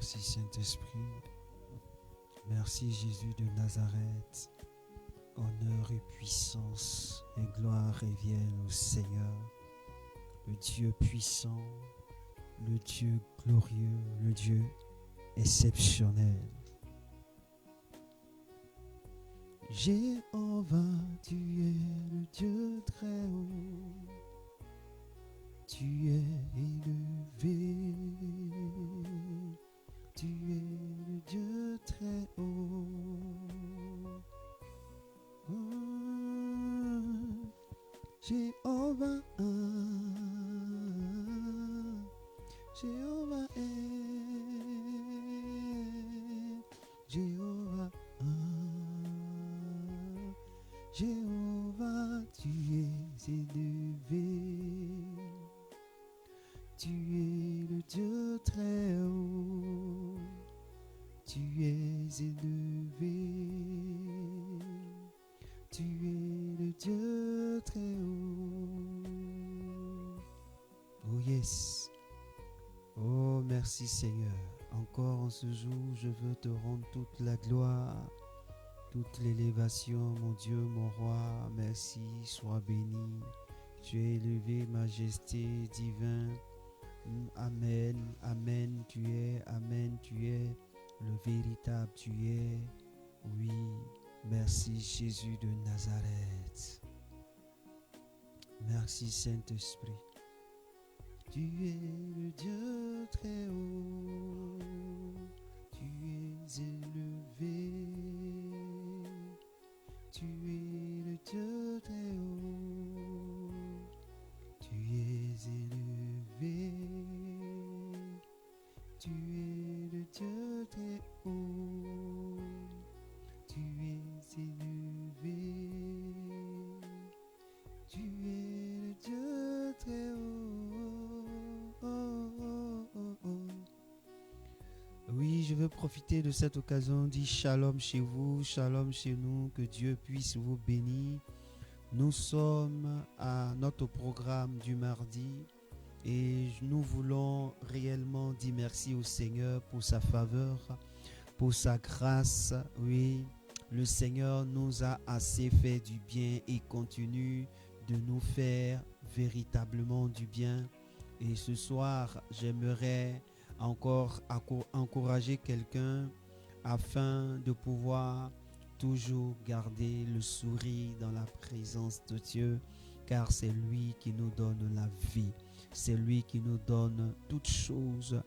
Merci Saint-Esprit. Merci Jésus de Nazareth. Honneur et puissance et gloire reviennent au Seigneur, le Dieu puissant, le Dieu glorieux, le Dieu exceptionnel. Jéhovah, tu es le Dieu très haut, tu es élevé, tu es le Dieu très haut. Jéhovah, Jéhovah est, Jéhovah, Jéhovah, tu es élevé, tu es le Dieu très haut, tu es élevé, tu es le Dieu très haut. Oh yes. Oh merci Seigneur. Encore en ce jour, je veux te rendre toute la gloire, toute l'élévation, mon Dieu, mon roi. Merci, sois béni. Tu es élevé, majesté divin. Amen, amen, tu es le véritable, tu es, oui, merci Jésus de Nazareth. Merci Saint-Esprit. Tu es le Dieu très haut, tu es élevé, tu es le Dieu très haut, tu es élevé, tu es le Dieu très haut, tu es élevé, tu es le Dieu très haut. Oui, je veux profiter de cette occasion, dire shalom chez vous, shalom chez nous, que Dieu puisse vous bénir. Nous sommes à notre programme du mardi et nous voulons réellement dire merci au Seigneur pour sa faveur, pour sa grâce. Oui, le Seigneur nous a assez fait du bien et continue de nous faire véritablement du bien. Et ce soir, j'aimerais encore encourager quelqu'un afin de pouvoir toujours garder le sourire dans la présence de Dieu, car c'est lui qui nous donne la vie, c'est lui qui nous donne toutes choses,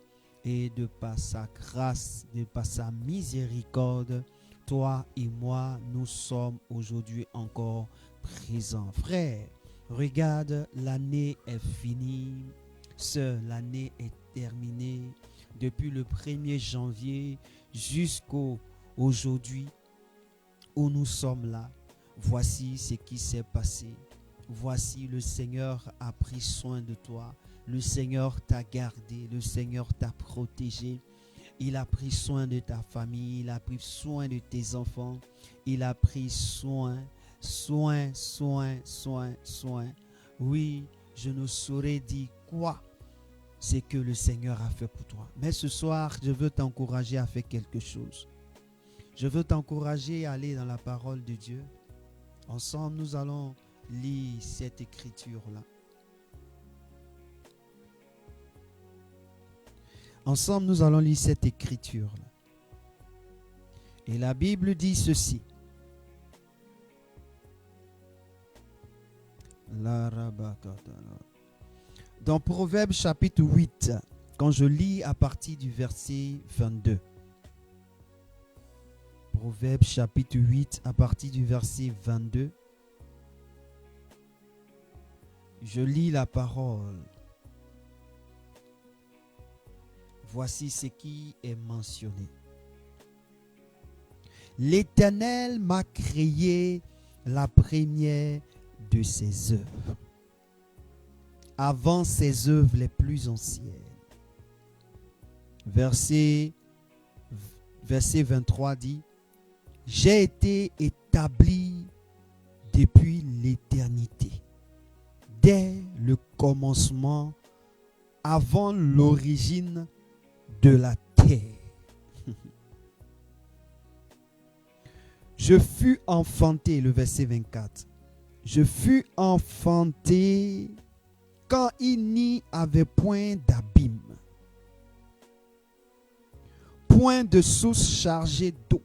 et de par sa grâce, de par sa miséricorde, toi et moi, nous sommes aujourd'hui encore présents. Frère, regarde, l'année est finie, l'année est terminée. Depuis le 1er janvier jusqu'au aujourd'hui où nous sommes là, voici ce qui s'est passé. Voici, le Seigneur a pris soin de toi. Le Seigneur t'a gardé. Le Seigneur t'a protégé. Il a pris soin de ta famille. Il a pris soin de tes enfants. Il a pris soin. Oui, je ne saurais dire quoi c'est que le Seigneur a fait pour toi. Mais ce soir, je veux t'encourager à faire quelque chose. Je veux t'encourager à aller dans la parole de Dieu. Ensemble, nous allons lire cette écriture-là. Ensemble, nous allons lire cette écriture-là. Et la Bible dit ceci. Dans Proverbes chapitre 8, quand je lis à partir du verset 22. Proverbes chapitre 8 à partir du verset 22. Je lis la parole. Voici ce qui est mentionné. L'Éternel m'a créé la première de ses œuvres, avant ses œuvres les plus anciennes. Verset 23 dit: j'ai été établi depuis l'éternité, dès le commencement, avant l'origine de la terre. Je fus enfanté, le verset 24. Je fus enfanté quand il n'y avait point d'abîme, point de source chargée d'eau,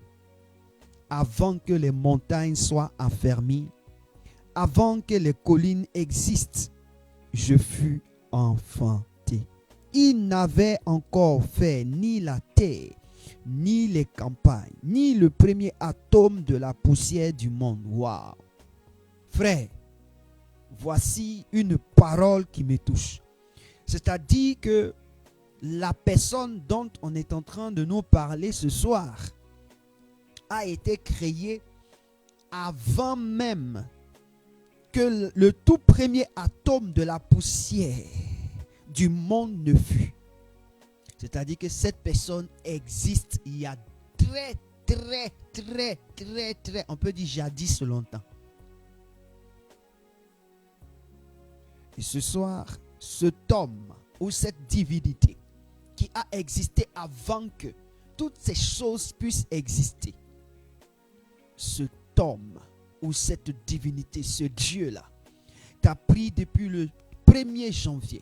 avant que les montagnes soient affermies, avant que les collines existent, je fus enfanté. Il n'avait encore fait ni la terre, ni les campagnes, ni le premier atome de la poussière du monde. Waouh! Frère, voici une parole qui me touche. C'est-à-dire que la personne dont on est en train de nous parler ce soir a été créée avant même que le tout premier atome de la poussière du monde ne fut. C'est-à-dire que cette personne existe il y a très, on peut dire jadis longtemps. Et ce soir, cet homme ou cette divinité qui a existé avant que toutes ces choses puissent exister, cet homme ou cette divinité, ce Dieu-là, t'a pris depuis le 1er janvier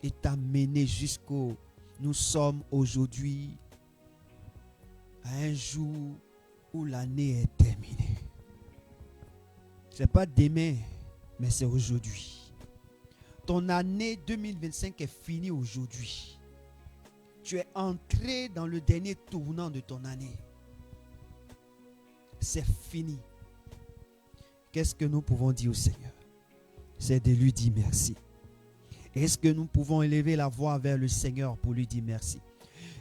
et t'a mené jusqu'au... Nous sommes aujourd'hui à un jour où l'année est terminée. Ce n'est pas demain, mais c'est aujourd'hui. Ton année 2025 est finie aujourd'hui. Tu es entré dans le dernier tournant de ton année. C'est fini. Qu'est-ce que nous pouvons dire au Seigneur? C'est de lui dire merci. Est-ce que nous pouvons élever la voix vers le Seigneur pour lui dire merci?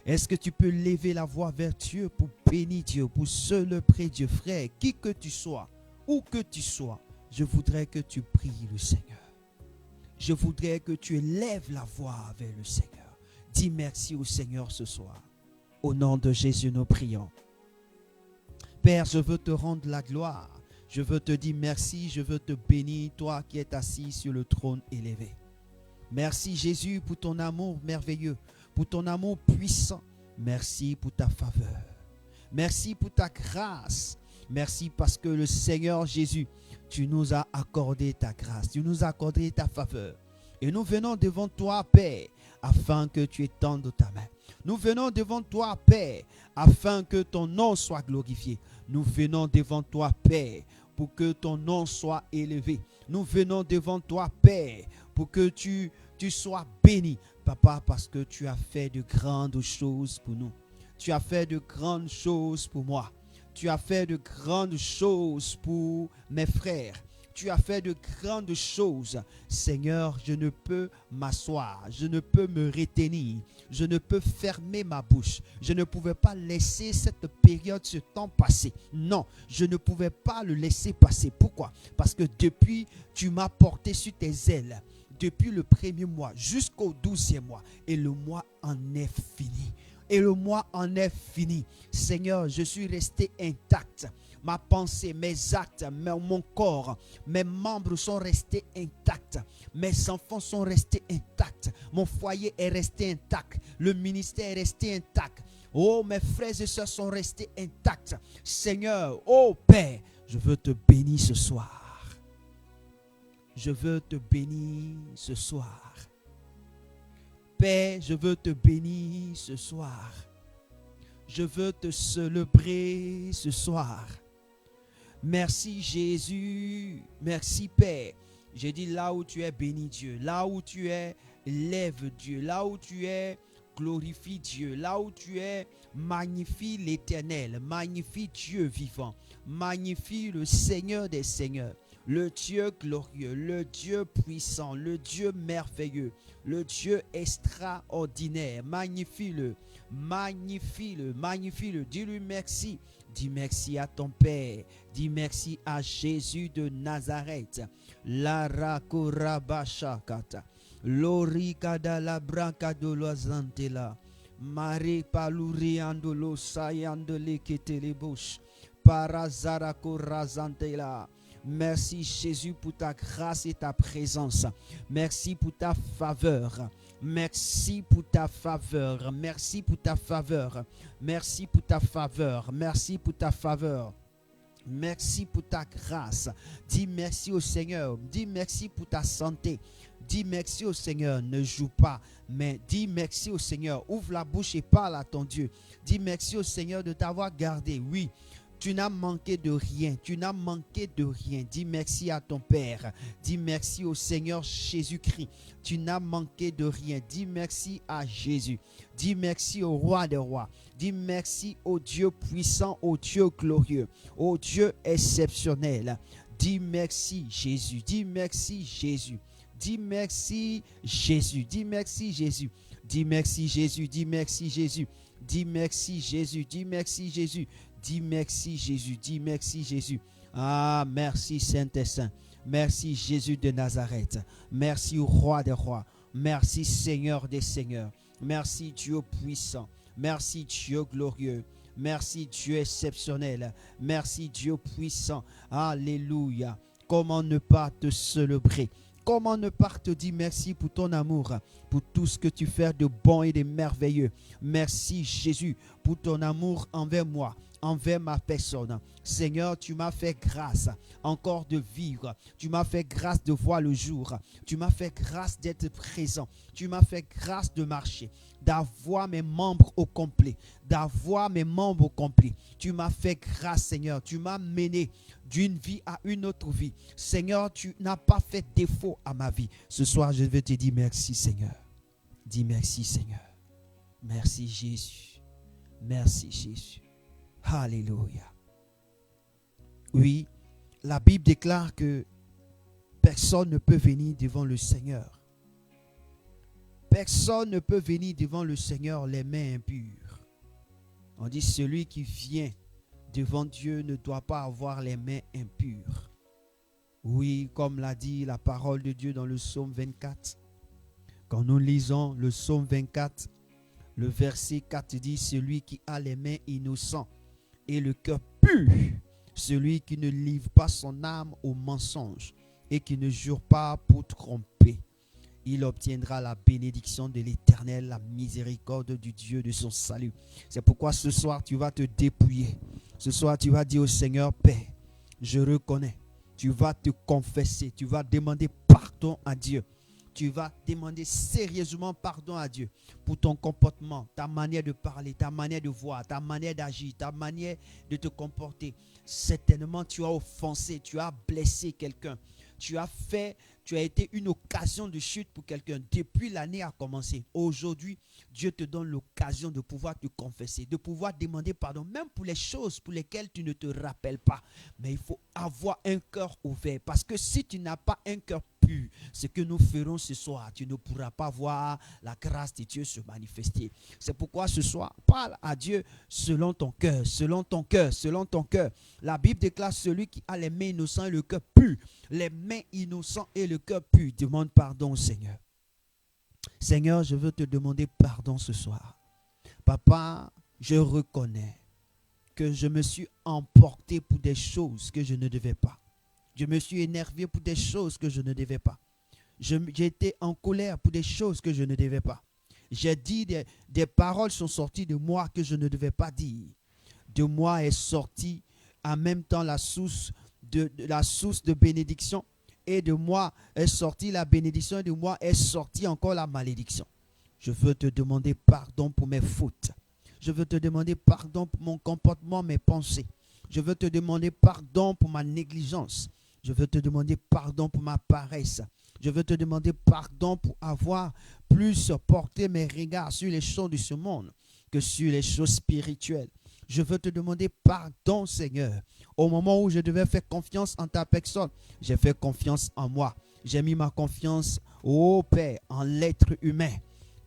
Est-ce que tu peux lever la voix vers Dieu pour bénir Dieu, pour célébrer Dieu? Frère, qui que tu sois, où que tu sois, je voudrais que tu pries le Seigneur. Je voudrais que tu élèves la voix vers le Seigneur. Dis merci au Seigneur ce soir. Au nom de Jésus, nous prions. Père, je veux te rendre la gloire. Je veux te dire merci, je veux te bénir, toi qui es assis sur le trône élevé. Merci Jésus pour ton amour merveilleux, pour ton amour puissant. Merci pour ta faveur. Merci pour ta grâce. Merci parce que le Seigneur Jésus, tu nous as accordé ta grâce, tu nous as accordé ta faveur. Et nous venons devant toi, Père, afin que tu étendes ta main. Nous venons devant toi, Père, afin que ton nom soit glorifié. Nous venons devant toi, Père, pour que ton nom soit élevé. Nous venons devant toi, Père, pour que tu sois béni, Papa, parce que tu as fait de grandes choses pour nous. Tu as fait de grandes choses pour moi. Tu as fait de grandes choses pour mes frères. Tu as fait de grandes choses. Seigneur, je ne peux m'asseoir. Je ne peux me retenir. Je ne peux fermer ma bouche. Je ne pouvais pas laisser cette période, ce temps passer. Non, je ne pouvais pas le laisser passer. Pourquoi? Parce que depuis, tu m'as porté sur tes ailes. Depuis le 1er mois jusqu'au 12e mois. Et le mois en est fini. Et le mois en est fini. Seigneur, je suis resté intact. Ma pensée, mes actes, mon corps, mes membres sont restés intacts. Mes enfants sont restés intacts. Mon foyer est resté intact. Le ministère est resté intact. Oh, mes frères et sœurs sont restés intacts. Seigneur, oh Père, je veux te bénir ce soir. Je veux te bénir ce soir. Père, je veux te bénir ce soir. Je veux te célébrer ce soir. Merci Jésus. Merci Père. J'ai dit là où tu es, bénis Dieu. Là où tu es, lève Dieu. Là où tu es, glorifie Dieu. Là où tu es, magnifie l'Éternel. Magnifie Dieu vivant. Magnifie le Seigneur des Seigneurs. Le Dieu glorieux, le Dieu puissant, le Dieu merveilleux, le Dieu extraordinaire. Magnifie-le, magnifie-le, magnifie-le. Dis-lui merci. Dis merci à ton Père. Dis merci à Jésus de Nazareth. La rakorabashakata. Lorikada la branca de l'azantela. Mare paluriandolo sayandele ketelebouche. Parazarako razantela. Merci Jésus pour ta grâce et ta présence. Merci pour ta faveur. Merci pour ta faveur. Merci pour ta faveur. Merci pour ta faveur. Merci pour ta faveur. Merci pour ta grâce. Dis merci au Seigneur. Dis merci pour ta santé. Dis merci au Seigneur. Ne joue pas, mais dis merci au Seigneur. Ouvre la bouche et parle à ton Dieu. Dis merci au Seigneur de t'avoir gardé. Oui, tu n'as manqué de rien. Tu n'as manqué de rien. Dis merci à ton Père. Dis merci au Seigneur Jésus-Christ. Tu n'as manqué de rien. Dis merci à Jésus. Dis merci au Roi des Rois. Dis merci au Dieu puissant, au Dieu glorieux, au Dieu exceptionnel. Dis merci Jésus. Dis merci Jésus. Dis merci Jésus. Dis merci Jésus. Dis merci Jésus. Dis merci Jésus. Dis merci Jésus. Dis merci Jésus. Dis merci Jésus, dis merci Jésus. Ah, merci Saint-Saint. Merci Jésus de Nazareth. Merci Roi des Rois. Merci Seigneur des Seigneurs. Merci Dieu puissant. Merci Dieu glorieux. Merci Dieu exceptionnel. Merci Dieu puissant. Alléluia. Comment ne pas te célébrer? Comment ne pas te dire merci pour ton amour, pour tout ce que tu fais de bon et de merveilleux. Merci Jésus pour ton amour envers moi, envers ma personne. Seigneur, tu m'as fait grâce encore de vivre. Tu m'as fait grâce de voir le jour. Tu m'as fait grâce d'être présent. Tu m'as fait grâce de marcher, d'avoir mes membres au complet, d'avoir mes membres au complet. Tu m'as fait grâce, Seigneur. Tu m'as mené d'une vie à une autre vie. Seigneur, tu n'as pas fait défaut à ma vie. Ce soir, je veux te dire merci, Seigneur. Dis merci, Seigneur. Merci, Jésus. Merci, Jésus. Alléluia. Oui, la Bible déclare que personne ne peut venir devant le Seigneur. Personne ne peut venir devant le Seigneur les mains impures. On dit celui qui vient devant Dieu ne doit pas avoir les mains impures. Oui, comme l'a dit la parole de Dieu dans le psaume 24. Quand nous lisons le psaume 24, le verset 4 dit, celui qui a les mains innocentes et le cœur pur, celui qui ne livre pas son âme au mensonge et qui ne jure pas pour tromper, il obtiendra la bénédiction de l'Éternel, la miséricorde du Dieu de son salut. C'est pourquoi ce soir, tu vas te dépouiller. Ce soir, tu vas dire au Seigneur, Père, je reconnais. Tu vas te confesser. Tu vas demander pardon à Dieu. Tu vas demander sérieusement pardon à Dieu pour ton comportement, ta manière de parler, ta manière de voir, ta manière d'agir, ta manière de te comporter. Certainement, tu as offensé, tu as blessé quelqu'un. Tu as été une occasion de chute pour quelqu'un. Depuis l'année a commencé. Aujourd'hui, Dieu te donne l'occasion de pouvoir te confesser, de pouvoir demander pardon, même pour les choses pour lesquelles tu ne te rappelles pas. Mais il faut avoir un cœur ouvert. Parce que si tu n'as pas un cœur pur, ce que nous ferons ce soir, tu ne pourras pas voir la grâce de Dieu se manifester. C'est pourquoi ce soir, parle à Dieu selon ton cœur, selon ton cœur, selon ton cœur. La Bible déclare celui qui a les mains innocentes et le cœur pur. Les mains innocentes et le cœur pur. Demande pardon au Seigneur. Seigneur, je veux te demander pardon ce soir. Papa, je reconnais que je me suis emporté pour des choses que je ne devais pas. Je me suis énervé pour des choses que je ne devais pas. J'ai été en colère pour des choses que je ne devais pas. J'ai dit des paroles sont sorties de moi que je ne devais pas dire. De moi est sortie en même temps la source de bénédiction, et de moi est sortie la bénédiction, et de moi est sortie encore la malédiction. Je veux te demander pardon pour mes fautes. Je veux te demander pardon pour mon comportement, mes pensées. Je veux te demander pardon pour ma négligence. Je veux te demander pardon pour ma paresse. Je veux te demander pardon pour avoir plus porté mes regards sur les choses de ce monde que sur les choses spirituelles. Je veux te demander pardon, Seigneur. Au moment où je devais faire confiance en ta personne, j'ai fait confiance en moi. J'ai mis ma confiance, ô Père, en l'être humain.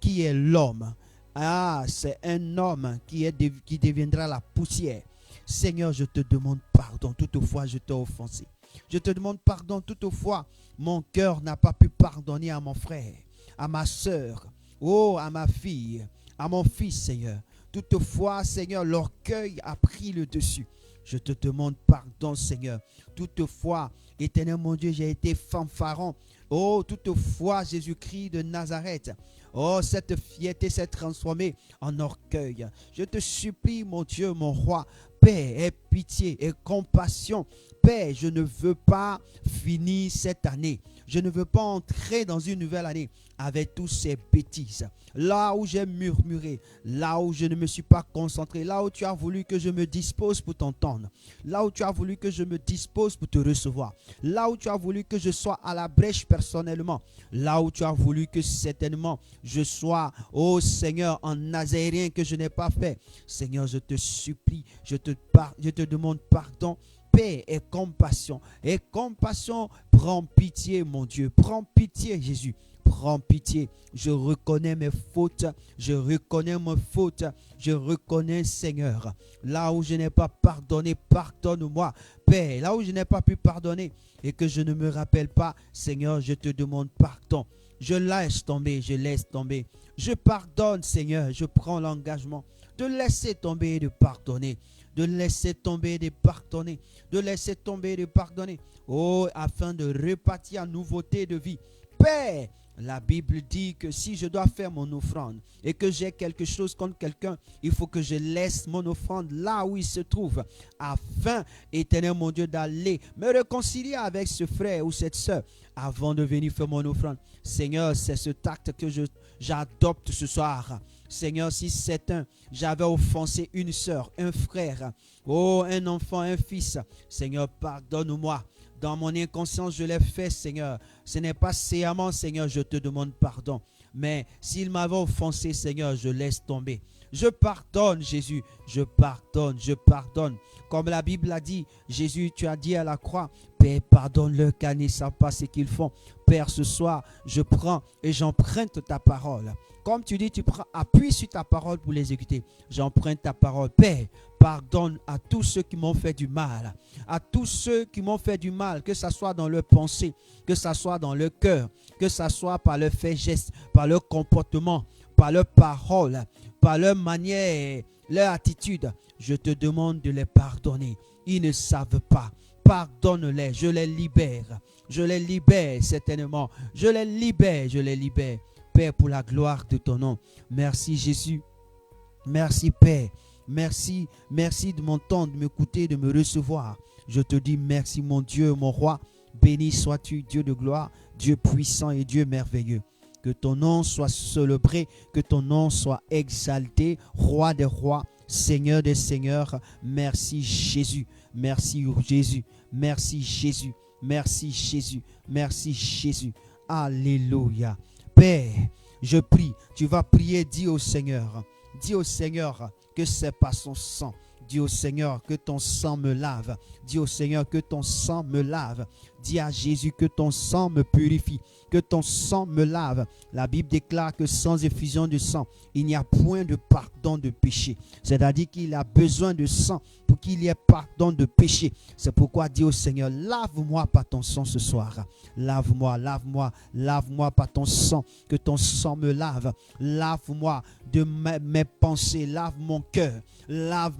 Qui est l'homme? Ah, c'est un homme qui deviendra la poussière. Seigneur, je te demande pardon. Toutefois, je t'ai offensé. Je te demande pardon. Toutefois, mon cœur n'a pas pu pardonner à mon frère, à ma soeur, oh, à ma fille, à mon fils, Seigneur. Toutefois, Seigneur, l'orgueil a pris le dessus. Je te demande pardon, Seigneur. Toutefois, éternel mon Dieu, j'ai été fanfaron. Oh, toutefois, Jésus-Christ de Nazareth. Oh, cette fierté s'est transformée en orgueil. Je te supplie, mon Dieu, mon roi, paix, aie pitié et compassion. Père, je ne veux pas finir cette année. Je ne veux pas entrer dans une nouvelle année avec tous ces bêtises. Là où j'ai murmuré, là où je ne me suis pas concentré, là où tu as voulu que je me dispose pour t'entendre, là où tu as voulu que je me dispose pour te recevoir, là où tu as voulu que je sois à la brèche personnellement, là où tu as voulu que certainement je sois, oh Seigneur, en nazaréen que je n'ai pas fait. Seigneur, je te supplie, je te demande pardon. Paix et compassion. Et compassion, prends pitié, mon Dieu. Prends pitié, Jésus. Prends pitié. Je reconnais mes fautes. Je reconnais mes fautes. Je reconnais, Seigneur. Là où je n'ai pas pardonné, pardonne-moi. Père, là où je n'ai pas pu pardonner et que je ne me rappelle pas, Seigneur, je te demande pardon. Je laisse tomber, je laisse tomber. Je pardonne, Seigneur. Je prends l'engagement de laisser tomber et de pardonner. De laisser tomber, de pardonner, de laisser tomber, de pardonner. Oh, afin de repartir en nouveauté de vie. Père, la Bible dit que si je dois faire mon offrande et que j'ai quelque chose contre quelqu'un, il faut que je laisse mon offrande là où il se trouve, afin, éternel mon Dieu, d'aller me réconcilier avec ce frère ou cette soeur avant de venir faire mon offrande. Seigneur, c'est ce acte que j'adopte ce soir. Seigneur, si j'avais offensé une soeur, un frère, oh, un enfant, un fils, Seigneur, pardonne-moi. Dans mon inconscience, je l'ai fait, Seigneur. Ce n'est pas sciemment, Seigneur, je te demande pardon. Mais s'il m'avait offensé, Seigneur, je laisse tomber. Je pardonne, Jésus. Je pardonne, je pardonne. Comme la Bible a dit, Jésus, tu as dit à la croix, Père, pardonne-leur car ils ne savent pas ce qu'ils font. Père, ce soir, je prends et j'emprunte ta parole. Comme tu dis, tu prends appui sur ta parole pour l'exécuter. J'emprunte ta parole. Père, pardonne à tous ceux qui m'ont fait du mal. À tous ceux qui m'ont fait du mal, que ce soit dans leur pensée, que ce soit dans leur cœur, que ce soit par leur fait geste, par leur comportement, par leur parole, par leur manière, leur attitude. Je te demande de les pardonner. Ils ne savent pas. Pardonne-les. Je les libère. Je les libère certainement. Je les libère. Je les libère. Père, pour la gloire de ton nom. Merci Jésus. Merci Père. Merci, merci de m'entendre, de m'écouter, de me recevoir. Je te dis merci mon Dieu, mon roi. Béni sois-tu, Dieu de gloire, Dieu puissant et Dieu merveilleux. Que ton nom soit célébré, que ton nom soit exalté, roi des rois, Seigneur des seigneurs. Merci Jésus, merci Jésus, merci Jésus, merci Jésus, merci Jésus. Alléluia. Père, je prie, tu vas prier, dis au Seigneur que c'est par son sang. Dis au Seigneur que ton sang me lave. Dis au Seigneur que ton sang me lave. Dis à Jésus que ton sang me purifie, que ton sang me lave. La Bible déclare que sans effusion de sang, il n'y a point de pardon de péché. C'est-à-dire qu'il a besoin de sang pour qu'il y ait pardon de péché. C'est pourquoi dis au Seigneur, lave-moi par ton sang ce soir. Lave-moi, lave-moi, lave-moi par ton sang. Que ton sang me lave. Lave-moi de mes pensées. Lave mon cœur. Lave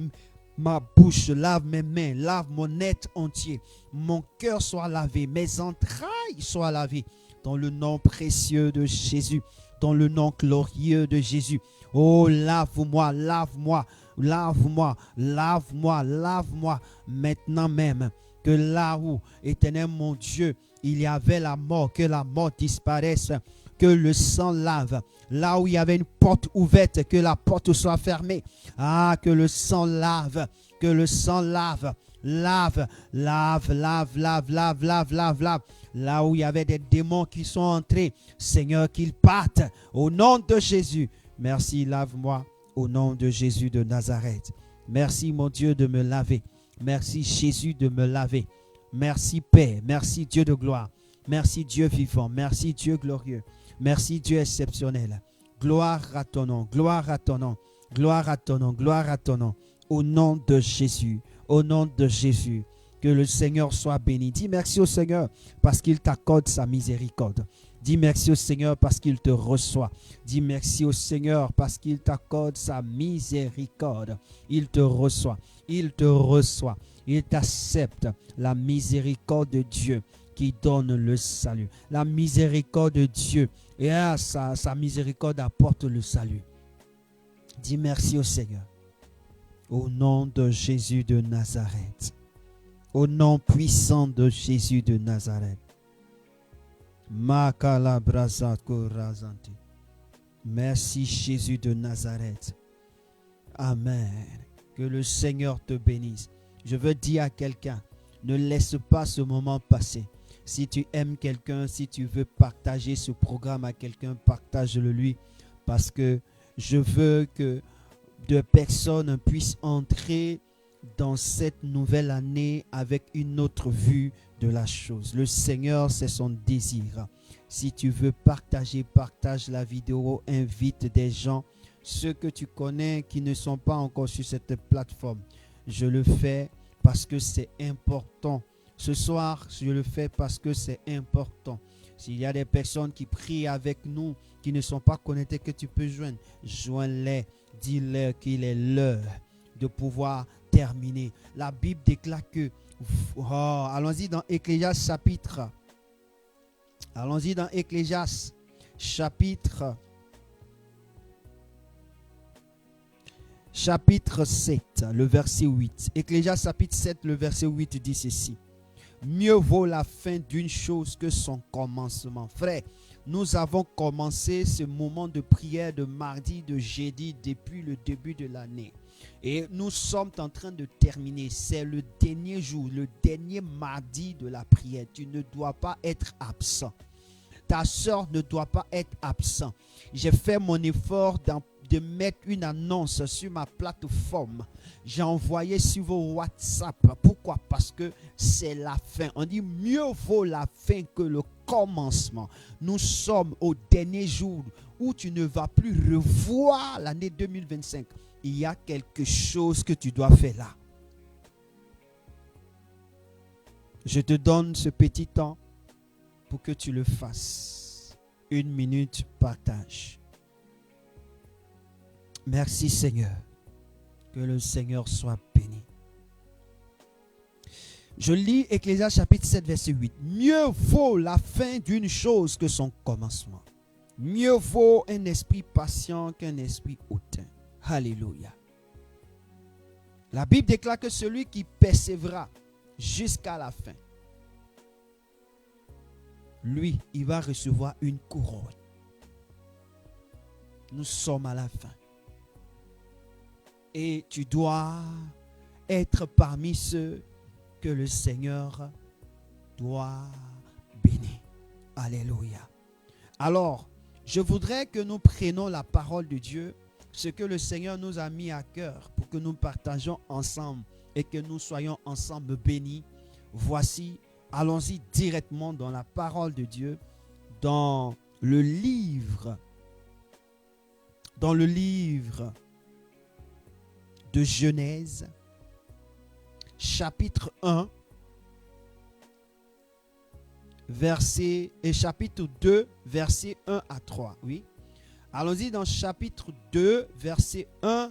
ma bouche, lave mes mains, lave mon être entier. Mon cœur soit lavé, mes entrailles soient lavées. Dans le nom précieux de Jésus, dans le nom glorieux de Jésus. Oh, lave-moi, lave-moi, lave-moi, lave-moi, lave-moi. Maintenant même, que là où, éternel mon Dieu, il y avait la mort, que la mort disparaisse. Que le sang lave. Là où il y avait une porte ouverte, que la porte soit fermée. Ah, que le sang lave. Que le sang lave. Lave, lave, lave, lave, lave, lave, lave, lave. Là où il y avait des démons qui sont entrés, Seigneur, qu'ils partent. Au nom de Jésus. Merci, lave-moi. Au nom de Jésus de Nazareth. Merci, mon Dieu, de me laver. Merci, Jésus, de me laver. Merci, Père. Merci, Dieu de gloire. Merci, Dieu vivant. Merci, Dieu glorieux. Merci Dieu exceptionnel. Gloire à ton nom, gloire à ton nom, gloire à ton nom, gloire à ton nom. Au nom de Jésus, au nom de Jésus, que le Seigneur soit béni. Dis merci au Seigneur parce qu'il t'accorde sa miséricorde. Dis merci au Seigneur parce qu'il te reçoit. Dis merci au Seigneur parce qu'il t'accorde sa miséricorde. Il te reçoit, il te reçoit, Il accepte la miséricorde de Dieu qui donne le salut. La miséricorde de Dieu. Et sa miséricorde apporte le salut. Dis merci au Seigneur. Au nom de Jésus de Nazareth. Au nom puissant de Jésus de Nazareth. Merci Jésus de Nazareth. Amen. Que le Seigneur te bénisse. Je veux dire à quelqu'un, ne laisse pas ce moment passer. Si tu aimes quelqu'un, si tu veux partager ce programme à quelqu'un, partage-le lui. Parce que je veux que deux personnes puissent entrer dans cette nouvelle année avec une autre vue de la chose. Le Seigneur, c'est son désir. Si tu veux partager, partage la vidéo, invite des gens, ceux que tu connais qui ne sont pas encore sur cette plateforme. Je le fais parce que c'est important. Ce soir, je le fais parce que c'est important. S'il y a des personnes qui prient avec nous, qui ne sont pas connectées, que tu peux joindre, joins-les, dis-leur qu'il est l'heure de pouvoir terminer. La Bible déclare que, allons-y dans Ecclésiaste chapitre. Allons-y dans Ecclésiaste chapitre 7, le verset 8. Ecclésiaste chapitre 7, le verset 8 dit ceci. Mieux vaut la fin d'une chose que son commencement. Frère, nous avons commencé ce moment de prière de mardi, de jeudi, depuis le début de l'année. Et nous sommes en train de terminer. C'est le dernier jour, le dernier mardi de la prière. Tu ne dois pas être absent. Ta soeur ne doit pas être absent. J'ai fait mon effort de mettre une annonce sur ma plateforme. J'ai envoyé sur vos WhatsApp. Pourquoi? Parce que c'est la fin. On dit mieux vaut la fin que le commencement. Nous sommes au dernier jour où tu ne vas plus revoir l'année 2025. Il y a quelque chose que tu dois faire là. Je te donne ce petit temps pour que tu le fasses. 1 minute, partage. Merci Seigneur. Que le Seigneur soit béni. Je lis Ecclésiaste chapitre 7 verset 8. Mieux vaut la fin d'une chose que son commencement. Mieux vaut un esprit patient qu'un esprit hautain. Alléluia. La Bible déclare que celui qui persévérera jusqu'à la fin, lui, il va recevoir une couronne. Nous sommes à la fin. Et tu dois être parmi ceux que le Seigneur doit bénir. Alléluia. Alors, je voudrais que nous prenions la parole de Dieu, ce que le Seigneur nous a mis à cœur pour que nous partageons ensemble et que nous soyons ensemble bénis. Voici, allons-y directement dans la parole de Dieu, dans le livre de Genèse, chapitre 1, chapitre 2, versets 1 à 3. Oui. Allons-y dans chapitre 2, versets 1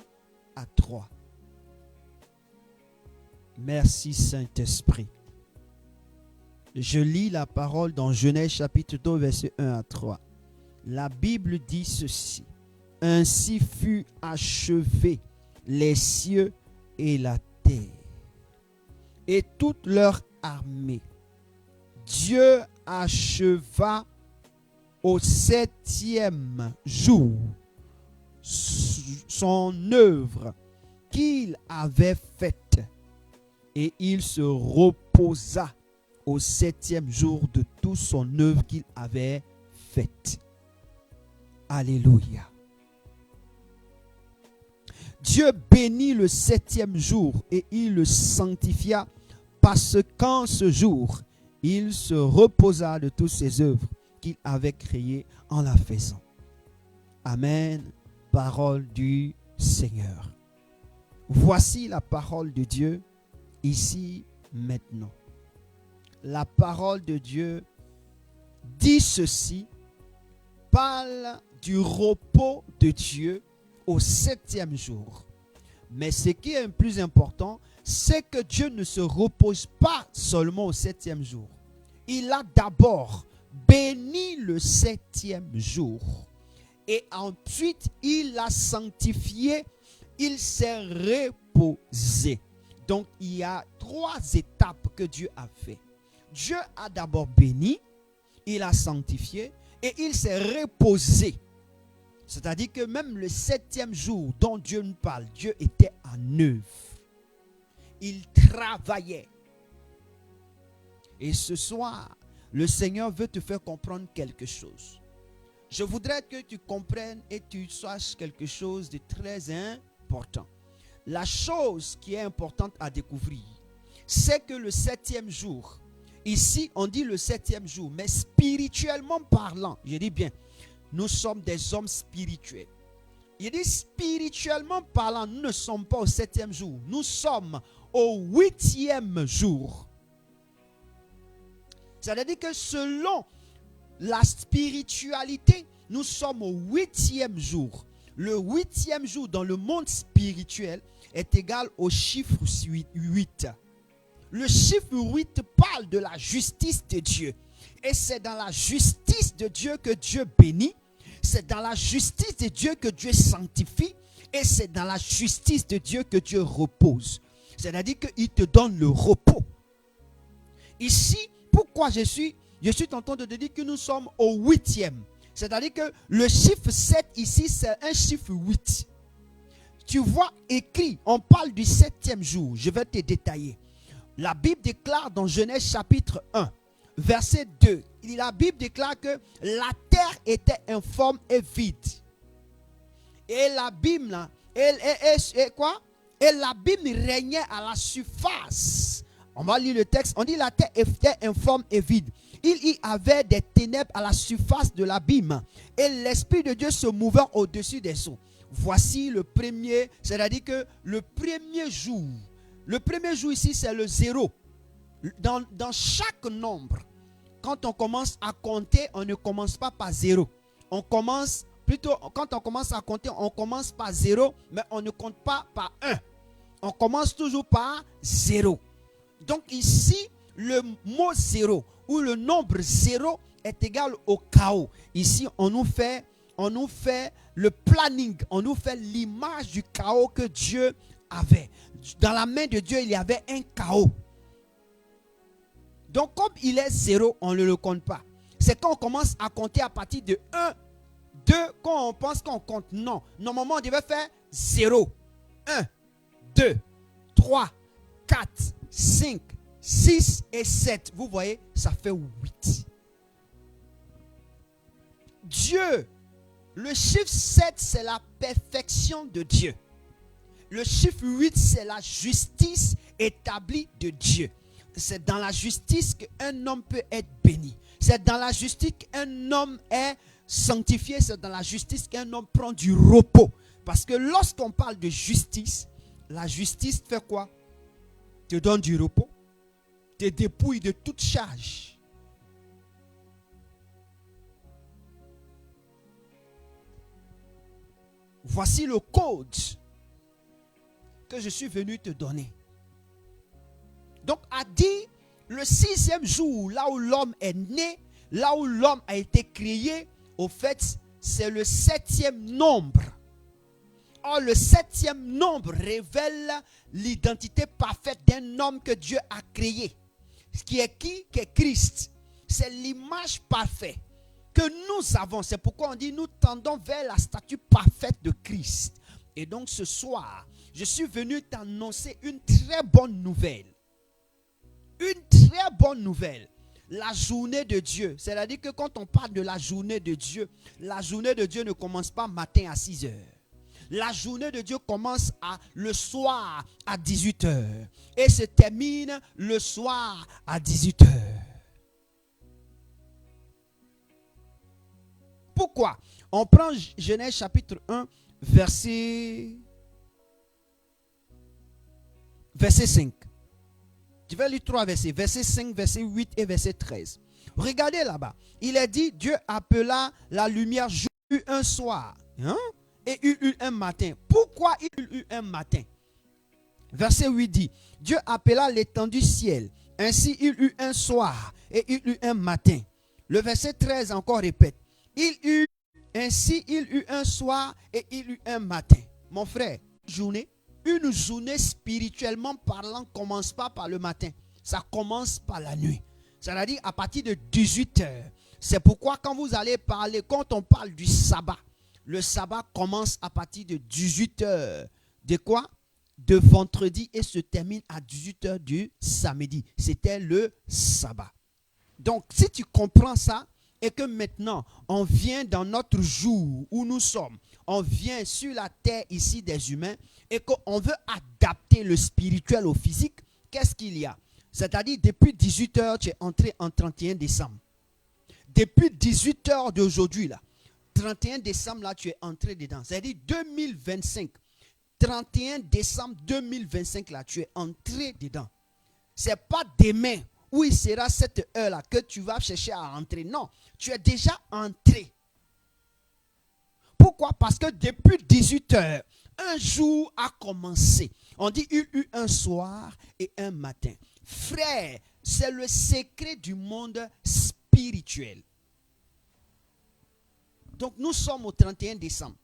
à 3. Merci Saint-Esprit. Je lis la parole dans Genèse chapitre 2, versets 1 à 3. La Bible dit ceci. Ainsi fut achevé les cieux et la terre et toute leur armée. Dieu acheva au 7e jour son œuvre qu'il avait faite et il se reposa au 7e jour de toute son œuvre qu'il avait faite. Alléluia. Dieu bénit le 7e jour et il le sanctifia parce qu'en ce jour, il se reposa de toutes ses œuvres qu'il avait créées en la faisant. Amen. Parole du Seigneur. Voici la parole de Dieu ici maintenant. La parole de Dieu dit ceci, parle du repos de Dieu au 7e jour. Mais ce qui est le plus important, c'est que Dieu ne se repose pas seulement au 7e jour. Il a d'abord béni le 7e jour. Et ensuite, il l'a sanctifié. Il s'est reposé. Donc, il y a 3 étapes que Dieu a fait. Dieu a d'abord béni, il a sanctifié et il s'est reposé. C'est-à-dire que même le 7e jour dont Dieu nous parle, Dieu était en œuvre. Il travaillait. Et ce soir, le Seigneur veut te faire comprendre quelque chose. Je voudrais que tu comprennes et tu saches quelque chose de très important. La chose qui est importante à découvrir, c'est que le 7e jour, ici on dit le 7e jour, mais spirituellement parlant, je dis bien, nous sommes des hommes spirituels. Il dit spirituellement parlant, nous ne sommes pas au 7e jour, nous sommes au 8e jour. C'est-à-dire que selon la spiritualité, nous sommes au 8e jour. Le 8e jour dans le monde spirituel est égal au chiffre 8. Le chiffre 8 parle de la justice de Dieu. Et c'est dans la justice de Dieu que Dieu bénit. C'est dans la justice de Dieu que Dieu sanctifie. Et c'est dans la justice de Dieu que Dieu repose. C'est-à-dire qu'il te donne le repos. Ici, pourquoi je suis tenté de te dire que nous sommes au 8e. C'est-à-dire que le chiffre 7 ici, c'est un chiffre 8. Tu vois écrit, on parle du 7e jour. Je vais te détailler. La Bible déclare dans Genèse chapitre 1, verset 2. La Bible déclare que la terre était informe et vide. Et l'abîme, et l'abîme régnait à la surface. On va lire le texte. On dit la terre était informe et vide. Il y avait des ténèbres à la surface de l'abîme. Et l'Esprit de Dieu se mouvant au-dessus des eaux. Voici le premier, c'est-à-dire que le premier jour ici, c'est le 0. Dans chaque nombre, quand on commence à compter, on ne commence pas par 0. On commence, plutôt, quand on commence à compter, on commence par 0, mais on ne compte pas par 1. On commence toujours par 0. Donc ici, le mot 0 ou le nombre 0 est égal au chaos. Ici, on nous fait le planning, on nous fait l'image du chaos que Dieu avait. Dans la main de Dieu, il y avait un chaos. Donc, comme il est 0, on ne le compte pas. C'est quand on commence à compter à partir de 1, 2, quand on pense qu'on compte. Non. Normalement, on devait faire 0, 1, 2, 3, 4, 5, 6 et 7. Vous voyez, ça fait 8. Dieu, le chiffre 7, c'est la perfection de Dieu. Le chiffre 8, c'est la justice établie de Dieu. C'est dans la justice qu'un homme peut être béni. C'est dans la justice qu'un homme est sanctifié. C'est dans la justice qu'un homme prend du repos. Parce que lorsqu'on parle de justice, la justice fait quoi? Te donne du repos. Te dépouille de toute charge. Voici le code que je suis venu te donner. Donc, a dit le 6e jour, là où l'homme est né, là où l'homme a été créé, au fait, c'est le 7e nombre. Or, le 7e nombre révèle l'identité parfaite d'un homme que Dieu a créé. Qui est qui? Qui est Christ. C'est l'image parfaite que nous avons. C'est pourquoi on dit nous tendons vers la statue parfaite de Christ. Et donc ce soir, je suis venu t'annoncer une très bonne nouvelle. Une très bonne nouvelle. La journée de Dieu. C'est-à-dire que quand on parle de la journée de Dieu ne commence pas matin à 6 heures. La journée de Dieu commence le soir à 18 heures. Et se termine le soir à 18 heures. Pourquoi? On prend Genèse chapitre 1, verset 5. Je vais lire 3 versets. Verset 5, verset 8 et verset 13. Regardez là-bas. Il est dit, Dieu appela la lumière jour un soir. Et il eut un matin. Pourquoi il eut un matin? Verset 8 dit, Dieu appela l'étendue ciel. Ainsi il eut un soir et il eut un matin. Le verset 13 encore répète, ainsi il eut un soir et il eut un matin. Mon frère, une journée spirituellement parlant commence pas par le matin. Ça commence par la nuit. C'est-à-dire à partir de 18h. C'est pourquoi quand vous allez parler, quand on parle du sabbat, le sabbat commence à partir de 18h. De quoi? De vendredi et se termine à 18h du samedi. C'était le sabbat. Donc, si tu comprends ça et que maintenant, on vient dans notre jour où nous sommes, on vient sur la terre ici des humains et qu'on veut adapter le spirituel au physique, qu'est-ce qu'il y a? C'est-à-dire, depuis 18h, tu es entré en 31 décembre. Depuis 18h d'aujourd'hui, là, 31 décembre, là, tu es entré dedans. C'est-à-dire 2025. 31 décembre 2025, là, tu es entré dedans. Ce n'est pas demain où il sera cette heure-là que tu vas chercher à entrer. Non, tu es déjà entré. Pourquoi? Parce que depuis 18h, un jour a commencé. On dit il eut un soir et un matin. Frère, c'est le secret du monde spirituel. Donc nous sommes au 31 décembre.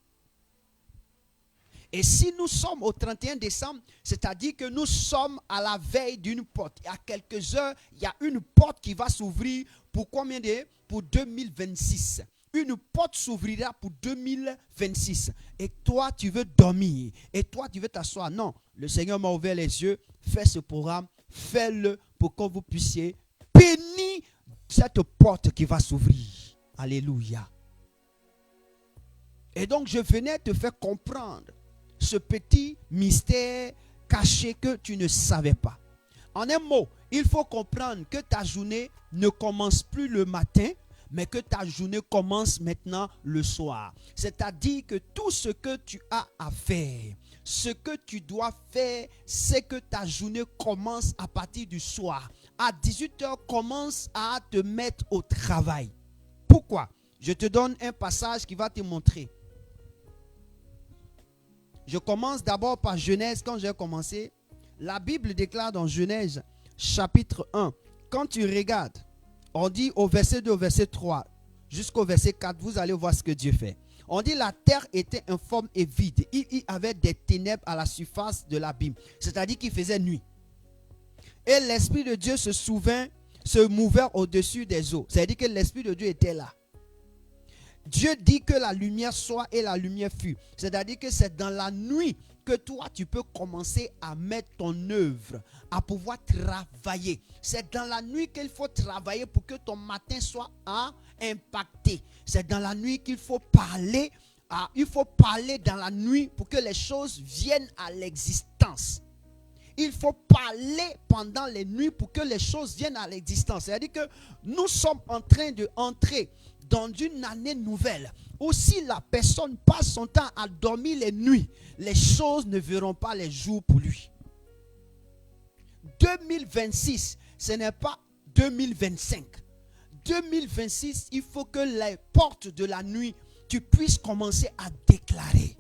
Et si nous sommes au 31 décembre, c'est-à-dire que nous sommes à la veille d'une porte. À quelques heures, il y a une porte qui va s'ouvrir pour combien de? Pour 2026. Une porte s'ouvrira pour 2026. Et toi, tu veux dormir. Et toi, tu veux t'asseoir. Non, le Seigneur m'a ouvert les yeux. Fais ce programme. Fais-le pour que vous puissiez bénir cette porte qui va s'ouvrir. Alléluia. Et donc, je venais te faire comprendre ce petit mystère caché que tu ne savais pas. En un mot, il faut comprendre que ta journée ne commence plus le matin, mais que ta journée commence maintenant le soir. C'est-à-dire que tout ce que tu as à faire, ce que tu dois faire, c'est que ta journée commence à partir du soir. À 18h, commence à te mettre au travail. Pourquoi? Je te donne un passage qui va te montrer. Je commence d'abord par Genèse. Quand j'ai commencé, la Bible déclare dans Genèse chapitre 1. Quand tu regardes, on dit au verset 2, au verset 3, jusqu'au verset 4, vous allez voir ce que Dieu fait. On dit la terre était informe et vide. Il y avait des ténèbres à la surface de l'abîme. C'est-à-dire qu'il faisait nuit. Et l'Esprit de Dieu se mouvait au-dessus des eaux. C'est-à-dire que l'Esprit de Dieu était là. Dieu dit que la lumière soit et la lumière fut. C'est-à-dire que c'est dans la nuit que toi tu peux commencer à mettre ton œuvre, à pouvoir travailler. C'est dans la nuit qu'il faut travailler pour que ton matin soit impacté. C'est dans la nuit qu'il faut parler. Il faut parler dans la nuit pour que les choses viennent à l'existence. Il faut parler pendant les nuits pour que les choses viennent à l'existence. C'est-à-dire que nous sommes en train d'entrer dans une année nouvelle où si la personne passe son temps à dormir les nuits, les choses ne verront pas les jours pour lui. 2026, ce n'est pas 2025. 2026, il faut que les portes de la nuit, tu puisses commencer à déclarer.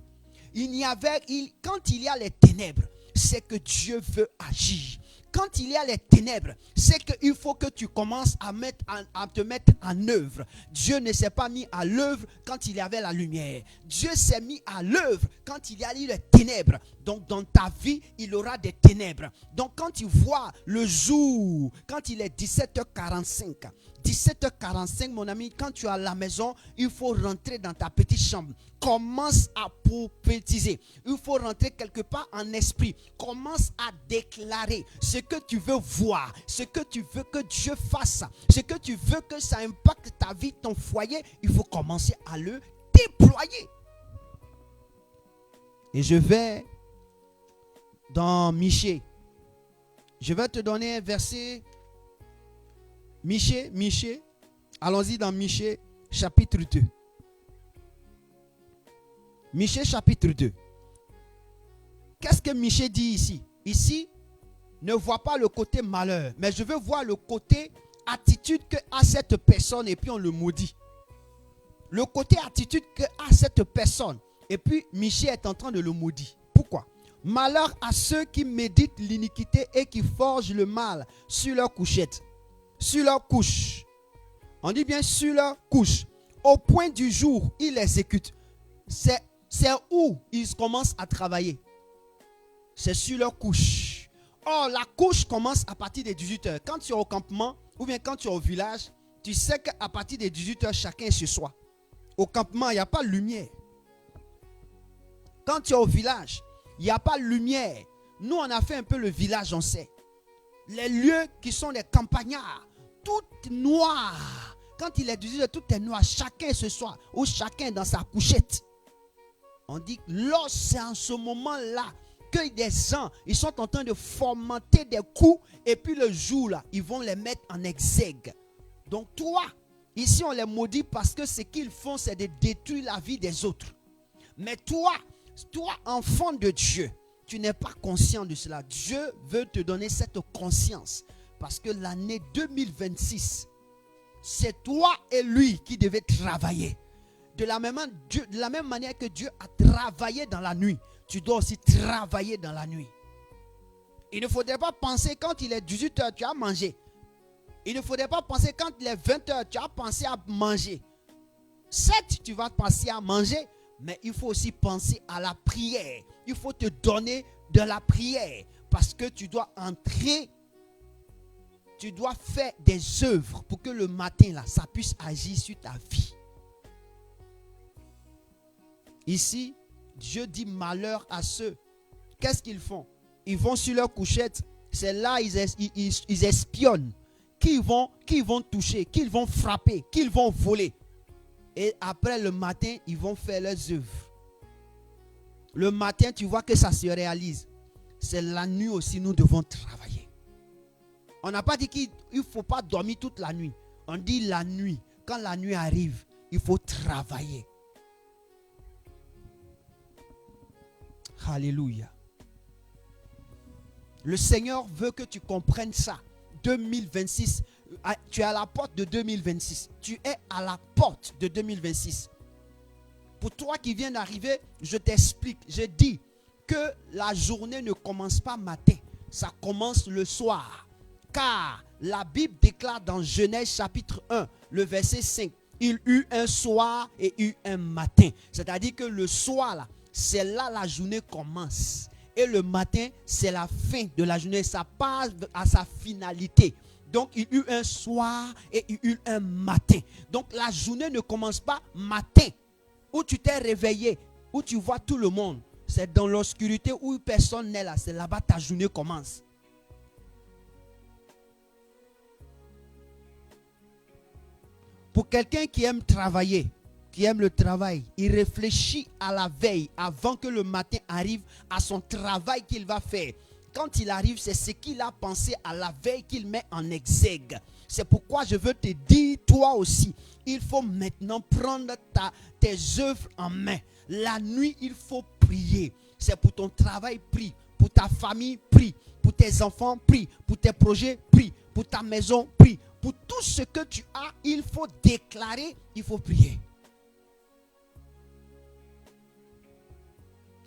Quand il y a les ténèbres, c'est que Dieu veut agir. Quand il y a les ténèbres, c'est qu'il faut que tu commences à te mettre en œuvre. Dieu ne s'est pas mis à l'œuvre quand il y avait la lumière. Dieu s'est mis à l'œuvre quand il y a eu les ténèbres. Donc dans ta vie, il y aura des ténèbres. Donc quand tu vois le jour, quand il est 17h45, 17h45, mon ami, quand tu es à la maison, il faut rentrer dans ta petite chambre. Commence à prophétiser. Il faut rentrer quelque part en esprit. Commence à déclarer ce que tu veux voir, ce que tu veux que Dieu fasse, ce que tu veux que ça impacte ta vie, ton foyer. Il faut commencer à le déployer. Et je vais dans Michée. Je vais te donner un verset. Michée. Allons-y dans Michée chapitre 2. Michée chapitre 2. Qu'est-ce que Michée dit ici? Ici, ne vois pas le côté malheur, mais je veux voir le côté attitude que a cette personne et puis on le maudit. Le côté attitude que a cette personne et puis Michée est en train de le maudire. Pourquoi? Malheur à ceux qui méditent l'iniquité et qui forgent le mal sur leur couchette, sur leur couche. On dit bien sur leur couche. Au point du jour, ils l'exécutent. C'est où ils commencent à travailler. C'est sur leur couche. Or, la couche commence à partir des 18h. Quand tu es au campement ou bien quand tu es au village, tu sais qu'à partir des 18h, chacun est chez soi. Au campement, il n'y a pas de lumière. Quand tu es au village, il n'y a pas de lumière. Nous, on a fait un peu le village, on sait. Les lieux qui sont les campagnards, tout noir. Quand il est 18h, tout est noir. Chacun ce soir, ou chacun dans sa couchette. On dit que c'est en ce moment-là que des gens, ils sont en train de fomenter des coups. Et puis le jour, là, ils vont les mettre en exergue. Donc toi, ici, on les maudit parce que ce qu'ils font, c'est de détruire la vie des autres. Mais toi, enfant de Dieu, tu n'es pas conscient de cela. Dieu veut te donner cette conscience. Parce que l'année 2026, c'est toi et lui qui devez travailler. De la même manière que Dieu a travaillé dans la nuit, tu dois aussi travailler dans la nuit. Il ne faudrait pas penser quand il est 18h, tu as mangé. Il ne faudrait pas penser quand il est 20h, tu as pensé à manger. Certes, tu vas penser à manger, mais il faut aussi penser à la prière. Il faut te donner de la prière parce que tu dois entrer, tu dois faire des œuvres pour que le matin, là, ça puisse agir sur ta vie. Ici, Dieu dit malheur à ceux. Qu'est-ce qu'ils font? Ils vont sur leur couchette. C'est là ils espionnent. Qui vont toucher, qui vont frapper, qui vont voler. Et après le matin, ils vont faire leurs œuvres. Le matin, tu vois que ça se réalise. C'est la nuit aussi, nous devons travailler. On n'a pas dit qu'il ne faut pas dormir toute la nuit. On dit la nuit. Quand la nuit arrive, il faut travailler. Alléluia. Le Seigneur veut que tu comprennes ça. 2026, tu es à la porte de 2026. Tu es à la porte de 2026. Pour toi qui viens d'arriver, je t'explique. Je dis que la journée ne commence pas matin. Ça commence le soir. Car la Bible déclare dans Genèse chapitre 1, le verset 5. Il eut un soir et eut un matin. C'est-à-dire que le soir, là, c'est là la journée commence. Et le matin, c'est la fin de la journée. Ça passe à sa finalité. Donc, il eut un soir et il eut un matin. Donc, la journée ne commence pas matin, où tu t'es réveillé, où tu vois tout le monde. C'est dans l'obscurité où personne n'est là. C'est là-bas ta journée commence. Pour quelqu'un qui aime travailler, qui aime le travail, il réfléchit à la veille avant que le matin arrive à son travail qu'il va faire. Quand il arrive, c'est ce qu'il a pensé à la veille qu'il met en exergue. C'est pourquoi je veux te dire, toi aussi, il faut maintenant prendre tes œuvres en main. La nuit, il faut prier. C'est pour ton travail, prie. Pour ta famille, prie. Pour tes enfants, prie. Pour tes projets, prie. Pour ta maison, prie. Pour tout ce que tu as, il faut déclarer, il faut prier.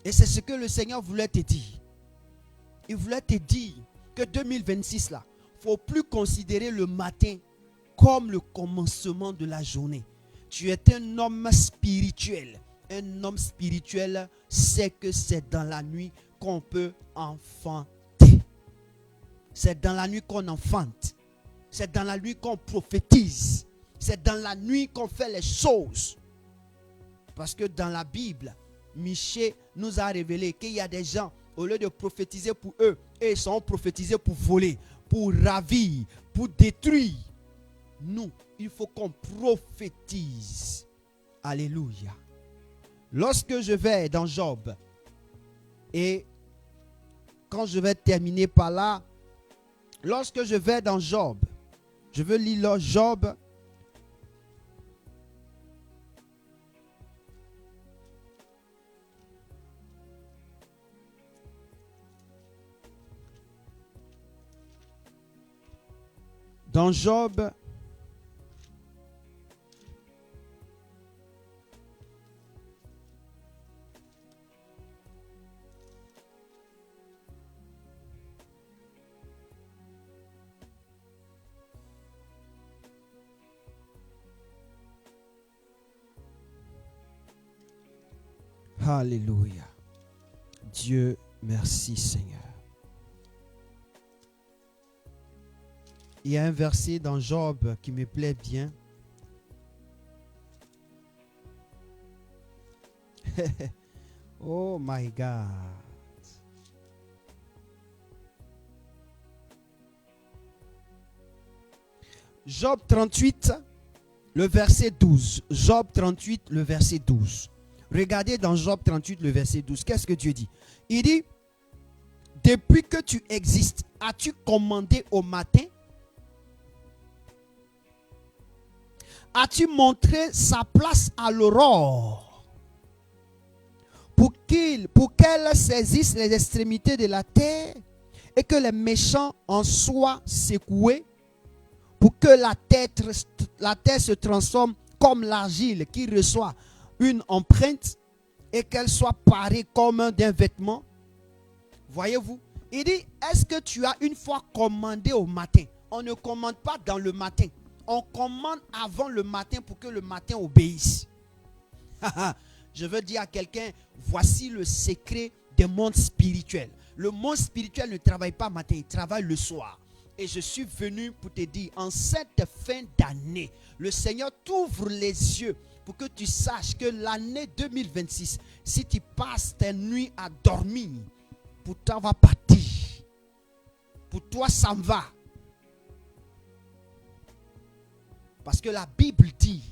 Et c'est ce que le Seigneur voulait te dire. Il voulait te dire que 2026 là, il ne faut plus considérer le matin comme le commencement de la journée. Tu es un homme spirituel. Un homme spirituel sait que c'est dans la nuit qu'on peut enfanter. C'est dans la nuit qu'on enfante. C'est dans la nuit qu'on prophétise. C'est dans la nuit qu'on fait les choses. Parce que dans la Bible, Michée nous a révélé qu'il y a des gens, au lieu de prophétiser pour eux, ils sont prophétisés pour voler, pour ravir, pour détruire. Nous, il faut qu'on prophétise. Alléluia. Lorsque je vais dans Job, et quand je vais terminer par là, lorsque je vais dans Job, je veux lire Job. Dans Job, Alléluia. Dieu, merci Seigneur. Il y a un verset dans Job qui me plaît bien. Oh my God. Job 38, le verset 12. Job 38, le verset 12. Regardez dans Job 38, le verset 12. Qu'est-ce que Dieu dit? Il dit, depuis que tu existes, as-tu commandé au matin? As-tu montré sa place à l'aurore pour qu'elle saisisse les extrémités de la terre et que les méchants en soient secoués, pour que la terre se transforme comme l'argile qui reçoit une empreinte et qu'elle soit parée comme d'un vêtement? Voyez-vous? Il dit, est-ce que tu as une fois commandé au matin? On ne commande pas dans le matin. On commande avant le matin pour que le matin obéisse. Je veux dire à quelqu'un, voici le secret des mondes spirituels. Le monde spirituel ne travaille pas matin, il travaille le soir. Et je suis venu pour te dire, en cette fin d'année, le Seigneur t'ouvre les yeux pour que tu saches que l'année 2026, si tu passes tes nuits à dormir, pour toi va partir. Pour toi, ça me va. Parce que la Bible dit,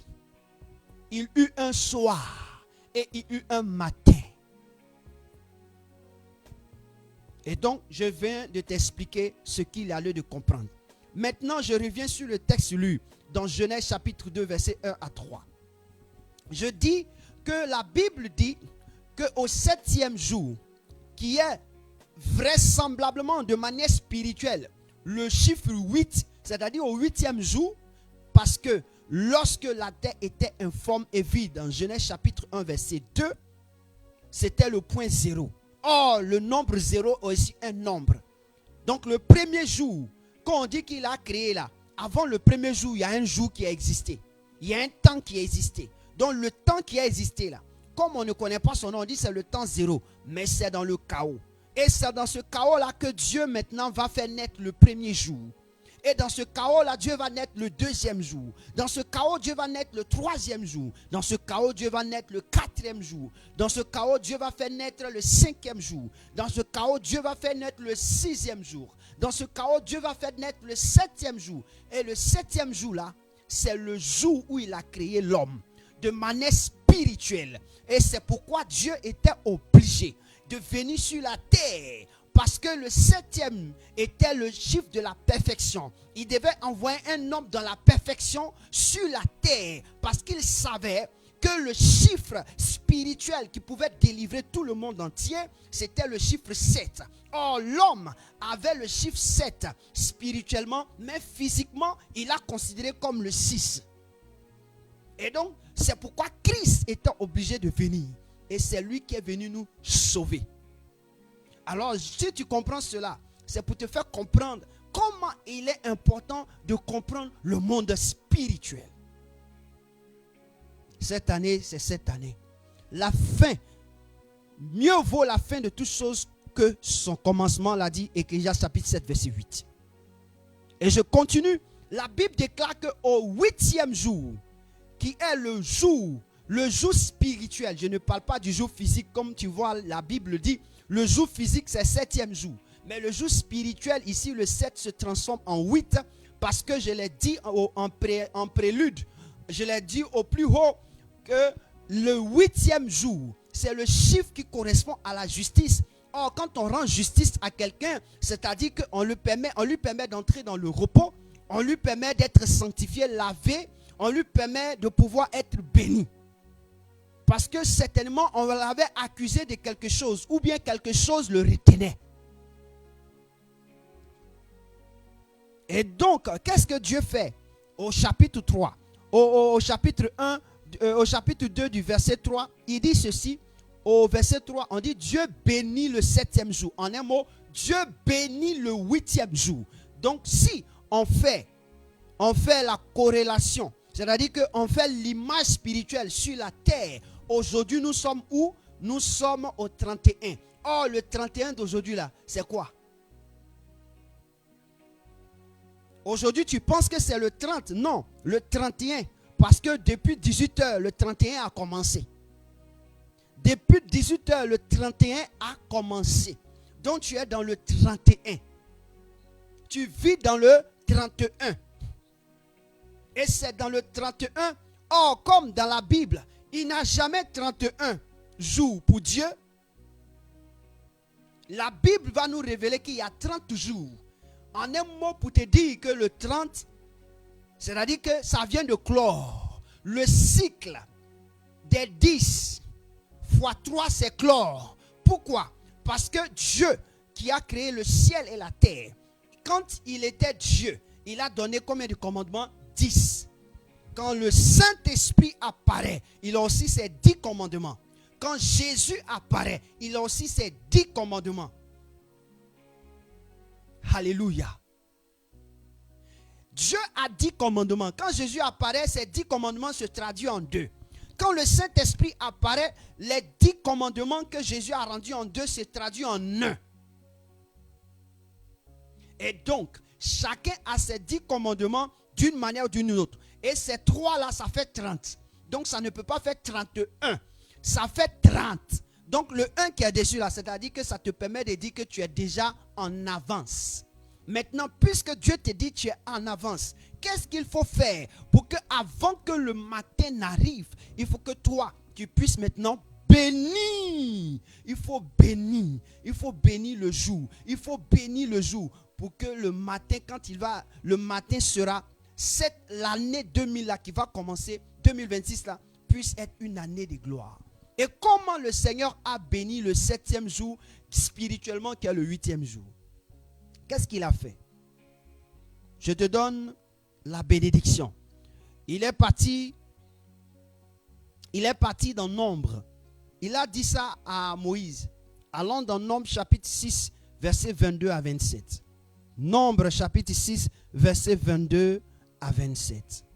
il eut un soir et il eut un matin. Et donc, je viens de t'expliquer ce qu'il a lieu de comprendre. Maintenant, je reviens sur le texte lu dans Genèse chapitre 2, versets 1 à 3. Je dis que la Bible dit qu'au 7e jour, qui est vraisemblablement de manière spirituelle, le chiffre 8, c'est-à-dire au 8e jour, parce que lorsque la terre était informe et vide, en Genèse chapitre 1, verset 2, c'était le point 0. Or, le nombre 0 est aussi un nombre. Donc, le premier jour, quand on dit qu'il a créé là, avant le premier jour, il y a un jour qui a existé. Il y a un temps qui a existé. Donc, le temps qui a existé là, comme on ne connaît pas son nom, on dit c'est le temps 0. Mais c'est dans le chaos. Et c'est dans ce chaos-là que Dieu maintenant va faire naître le premier jour. Et dans ce chaos-là, Dieu va naître le 2e jour. Dans ce chaos, Dieu va naître le 3e jour. Dans ce chaos, Dieu va naître le 4e jour. Dans ce chaos, Dieu va faire naître le 5e jour. Dans ce chaos, Dieu va faire naître le 6e jour. Dans ce chaos, Dieu va faire naître le 7e jour. Et le 7e jour-là, c'est le jour où il a créé l'homme de manière spirituelle. Et c'est pourquoi Dieu était obligé de venir sur la terre. Parce que le 7e était le chiffre de la perfection. Il devait envoyer un homme dans la perfection sur la terre. Parce qu'il savait que le chiffre spirituel qui pouvait délivrer tout le monde entier, c'était le chiffre 7. Or, l'homme avait le chiffre 7 spirituellement, mais physiquement, il a considéré comme le 6. Et donc, c'est pourquoi Christ était obligé de venir. Et c'est lui qui est venu nous sauver. Alors, si tu comprends cela, c'est pour te faire comprendre comment il est important de comprendre le monde spirituel. Cette année, c'est cette année. La fin, mieux vaut la fin de toutes choses que son commencement, l'a dit Ecclésiaste chapitre 7, verset 8. Et je continue. La Bible déclare qu'au 8e jour, qui est le jour spirituel, je ne parle pas du jour physique comme tu vois, la Bible dit, le jour physique, c'est 7e jour. Mais le jour spirituel, ici, le 7 se transforme en 8 parce que je l'ai dit en prélude. Je l'ai dit au plus haut que le 8e jour, c'est le chiffre qui correspond à la justice. Or, quand on rend justice à quelqu'un, c'est-à-dire qu'on lui permet d'entrer dans le repos, on lui permet d'être sanctifié, lavé, on lui permet de pouvoir être béni. Parce que certainement, on l'avait accusé de quelque chose, ou bien quelque chose le retenait. Et donc, qu'est-ce que Dieu fait au chapitre 3, au chapitre 1, au chapitre 2 du verset 3, il dit ceci, au verset 3, on dit Dieu bénit le 7e jour. En un mot, Dieu bénit le 8e jour. Donc, si on fait la corrélation, c'est-à-dire qu'on fait l'image spirituelle sur la terre. Aujourd'hui, nous sommes où? Nous sommes au 31. Or, le 31 d'aujourd'hui, là, c'est quoi? Aujourd'hui, tu penses que c'est le 30. Non, le 31. Parce que depuis 18h, le 31 a commencé. Depuis 18h, le 31 a commencé. Donc, tu es dans le 31. Tu vis dans le 31. Et c'est dans le 31. Or, comme dans la Bible, il n'y a jamais 31 jours pour Dieu. La Bible va nous révéler qu'il y a 30 jours. En un mot pour te dire que le 30, c'est-à-dire que ça vient de clore. Le cycle des 10 fois 3, c'est clore. Pourquoi? Parce que Dieu qui a créé le ciel et la terre, quand il était Dieu, il a donné combien de commandements? 10. Quand le Saint-Esprit apparaît, il a aussi ses 10 commandements. Quand Jésus apparaît, il a aussi ses 10 commandements. Alléluia. Dieu a 10 commandements. Quand Jésus apparaît, ces 10 commandements se traduisent en 2. Quand le Saint-Esprit apparaît, les 10 commandements que Jésus a rendus en 2 se traduisent en 1. Et donc, chacun a ses 10 commandements d'une manière ou d'une autre. Et ces 3-là, ça fait 30. Donc, ça ne peut pas faire 31. Ça fait 30. Donc, le 1 qui est dessus là, c'est-à-dire que ça te permet de dire que tu es déjà en avance. Maintenant, puisque Dieu te dit que tu es en avance, qu'est-ce qu'il faut faire pour que avant que le matin n'arrive, il faut que toi, tu puisses maintenant bénir. Il faut bénir. Il faut bénir le jour. Il faut bénir le jour pour que le matin, quand il va, le matin sera, l'année 2000 là qui va commencer, 2026 là, puisse être une année de gloire. Et comment le Seigneur a béni le 7e jour spirituellement qui est le 8e jour? Qu'est-ce qu'il a fait? Je te donne la bénédiction. Il est parti dans Nombre. Il a dit ça à Moïse. Allons dans Nombre chapitre 6, versets 22 à 27. Nombre chapitre 6, versets 22 à 27.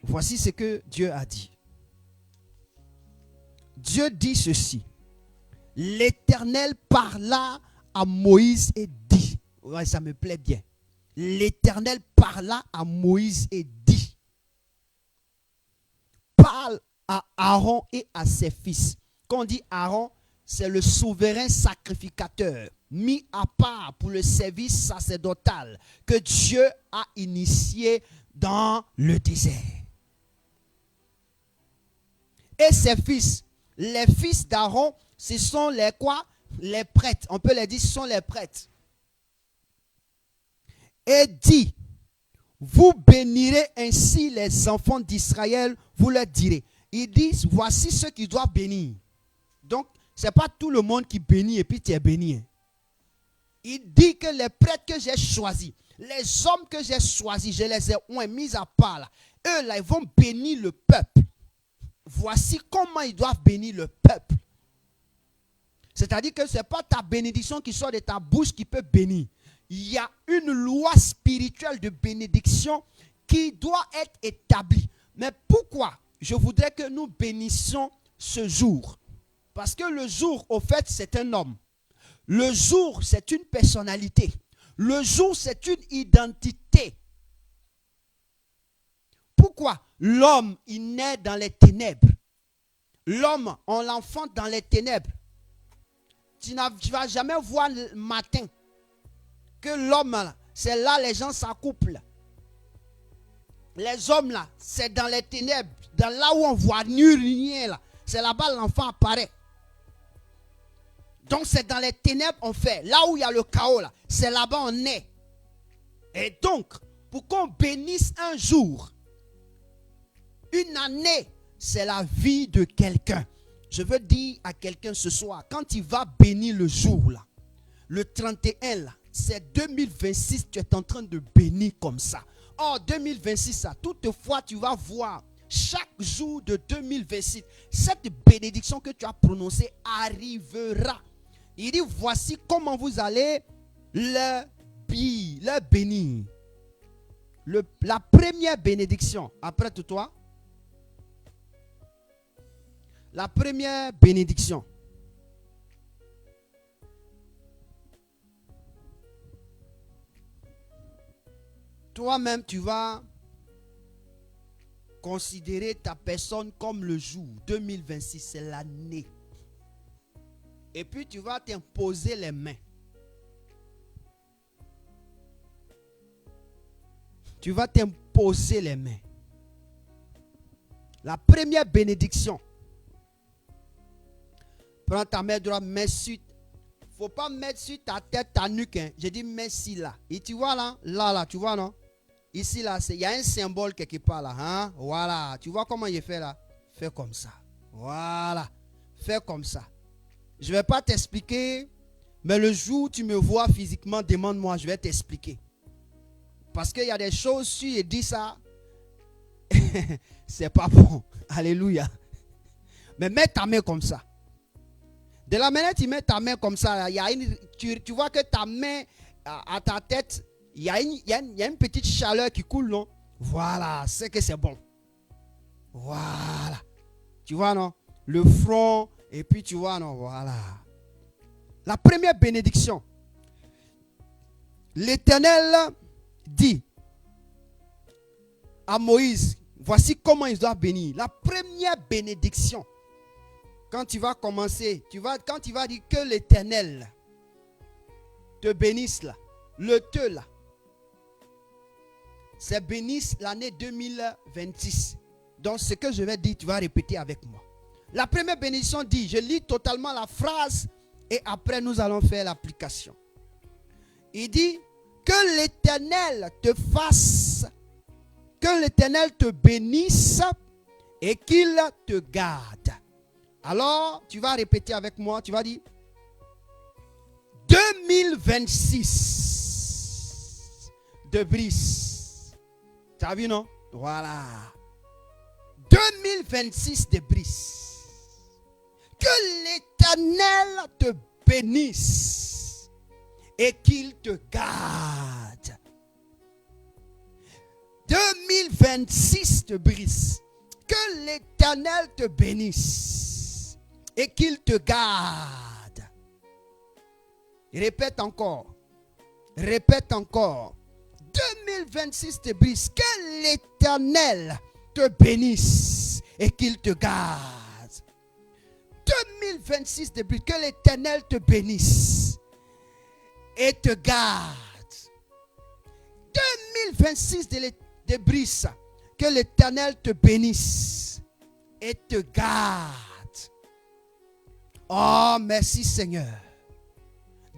Voici ce que Dieu a dit. Dieu dit ceci. L'Éternel parla à Moïse et dit. Ouais, ça me plaît bien. L'Éternel parla à Moïse et dit. Parle à Aaron et à ses fils. Quand on dit Aaron, c'est le souverain sacrificateur mis à part pour le service sacerdotal que Dieu a initié dans le désert. Et ses fils, les fils d'Aaron, ce sont les quoi? Les prêtres. On peut les dire, ce sont les prêtres. Et dit, vous bénirez ainsi les enfants d'Israël, vous leur direz. Ils disent, voici ceux qui doivent bénir. Donc, ce n'est pas tout le monde qui bénit et puis tu es béni. Il dit que les prêtres que j'ai choisis, les hommes que j'ai choisis, je les ai mis à part là. Eux là, ils vont bénir le peuple. Voici comment ils doivent bénir le peuple. C'est-à-dire que ce n'est pas ta bénédiction qui sort de ta bouche qui peut bénir. Il y a une loi spirituelle de bénédiction qui doit être établie. Mais pourquoi je voudrais que nous bénissions ce jour? Parce que le jour, au fait, c'est un homme. Le jour, c'est une personnalité. Le jour, c'est une identité. Pourquoi? L'homme, il naît dans les ténèbres. L'homme, on l'enfante dans les ténèbres. Tu ne vas jamais voir le matin que l'homme, c'est là les gens s'accouplent. Les hommes là, c'est dans les ténèbres, dans là où on voit nul rien là. C'est là-bas l'enfant apparaît. Donc c'est dans les ténèbres on fait. Là où il y a le chaos là, c'est là-bas on est. Et donc, pour qu'on bénisse un jour, une année, c'est la vie de quelqu'un. Je veux dire à quelqu'un ce soir, quand il va bénir le jour là, le 31 là, c'est 2026, tu es en train de bénir comme ça. Or 2026 ça, toutefois tu vas voir chaque jour de 2026, cette bénédiction que tu as prononcée arrivera. Il dit voici comment vous allez le bénir. La première bénédiction, après toi, La première bénédiction. Toi-même, tu vas considérer ta personne comme le jour 2026, c'est l'année. Et puis tu vas t'imposer les mains. Tu vas t'imposer les mains. La première bénédiction. Prends ta main droite, mets sur. Faut pas mettre sur ta tête, ta nuque. Hein. J'ai dit mets ici là. Et tu vois là, là, tu vois non? Ici là, il y a un symbole quelque part là. Hein? Voilà. Tu vois comment il fait là? Fais comme ça. Voilà. Fais comme ça. Je ne vais pas t'expliquer. Mais le jour où tu me vois physiquement, demande-moi, je vais t'expliquer. Parce qu'il y a des choses, si je dis ça, c'est pas bon. Alléluia. Mais mets ta main comme ça. De la manière tu mets ta main comme ça, il y a tu vois que ta main à ta tête, il y a une petite chaleur qui coule, non? Voilà, c'est que c'est bon. Voilà. Tu vois, non? Le front, et puis tu vois, non? Voilà. La première bénédiction. L'Éternel dit à Moïse, voici comment il doit bénir. La première bénédiction. Quand tu vas commencer, quand tu vas dire que l'Éternel te bénisse là, le te là, c'est bénisse l'année 2026. Donc ce que je vais dire, tu vas répéter avec moi. La première bénédiction dit, je lis totalement la phrase et après nous allons faire l'application. Il dit, que l'Éternel te fasse, que l'Éternel te bénisse et qu'il te garde. Alors, tu vas répéter avec moi, tu vas dire 2026 de brise. Tu as vu, non? Voilà. 2026 de brise. Que l'Éternel te bénisse et qu'il te garde. 2026 de brise. Que l'Éternel te bénisse et qu'il te garde. Répète encore. Répète encore. 2026 te brise. Que l'Éternel te bénisse et qu'il te garde. 2026 te brise. Que l'Éternel te bénisse et te garde. 2026 de brise. Que l'Éternel te bénisse et te garde. Oh, merci Seigneur.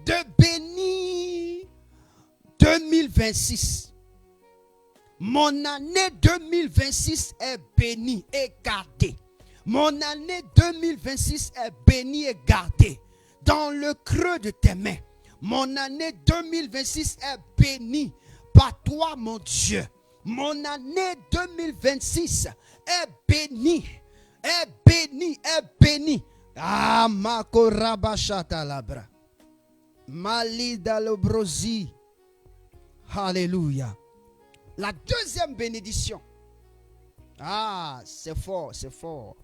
De bénir 2026. Mon année 2026 est bénie et gardée. Mon année 2026 est bénie et gardée. Dans le creux de tes mains. Mon année 2026 est bénie par toi, mon Dieu. Mon année 2026 est bénie. Est bénie. Est bénie. Ah, Mako Rabashata Labra. Malida Lobrosi. Alléluia. La deuxième bénédiction. Ah, c'est fort, c'est fort.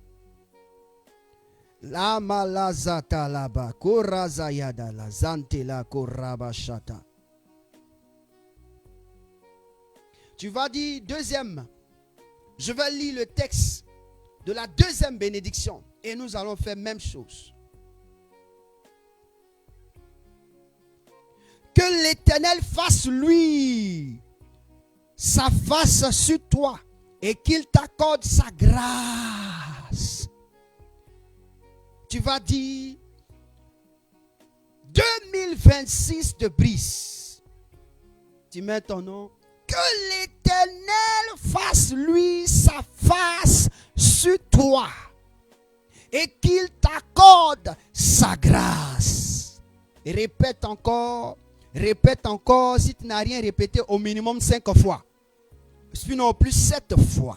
La malazata laba. Korazayada la zante la korabashata. Tu vas dire deuxième. Je vais lire le texte de la deuxième bénédiction. Et nous allons faire même chose. Que l'Éternel fasse lui sa face sur toi et qu'il t'accorde sa grâce. Tu vas dire 2026 de brise. Tu mets ton nom. Que l'Éternel fasse lui sa face sur toi et qu'il t'accorde sa grâce. Répète encore si tu n'as rien répété au minimum 5 fois. Sinon plus 7 fois.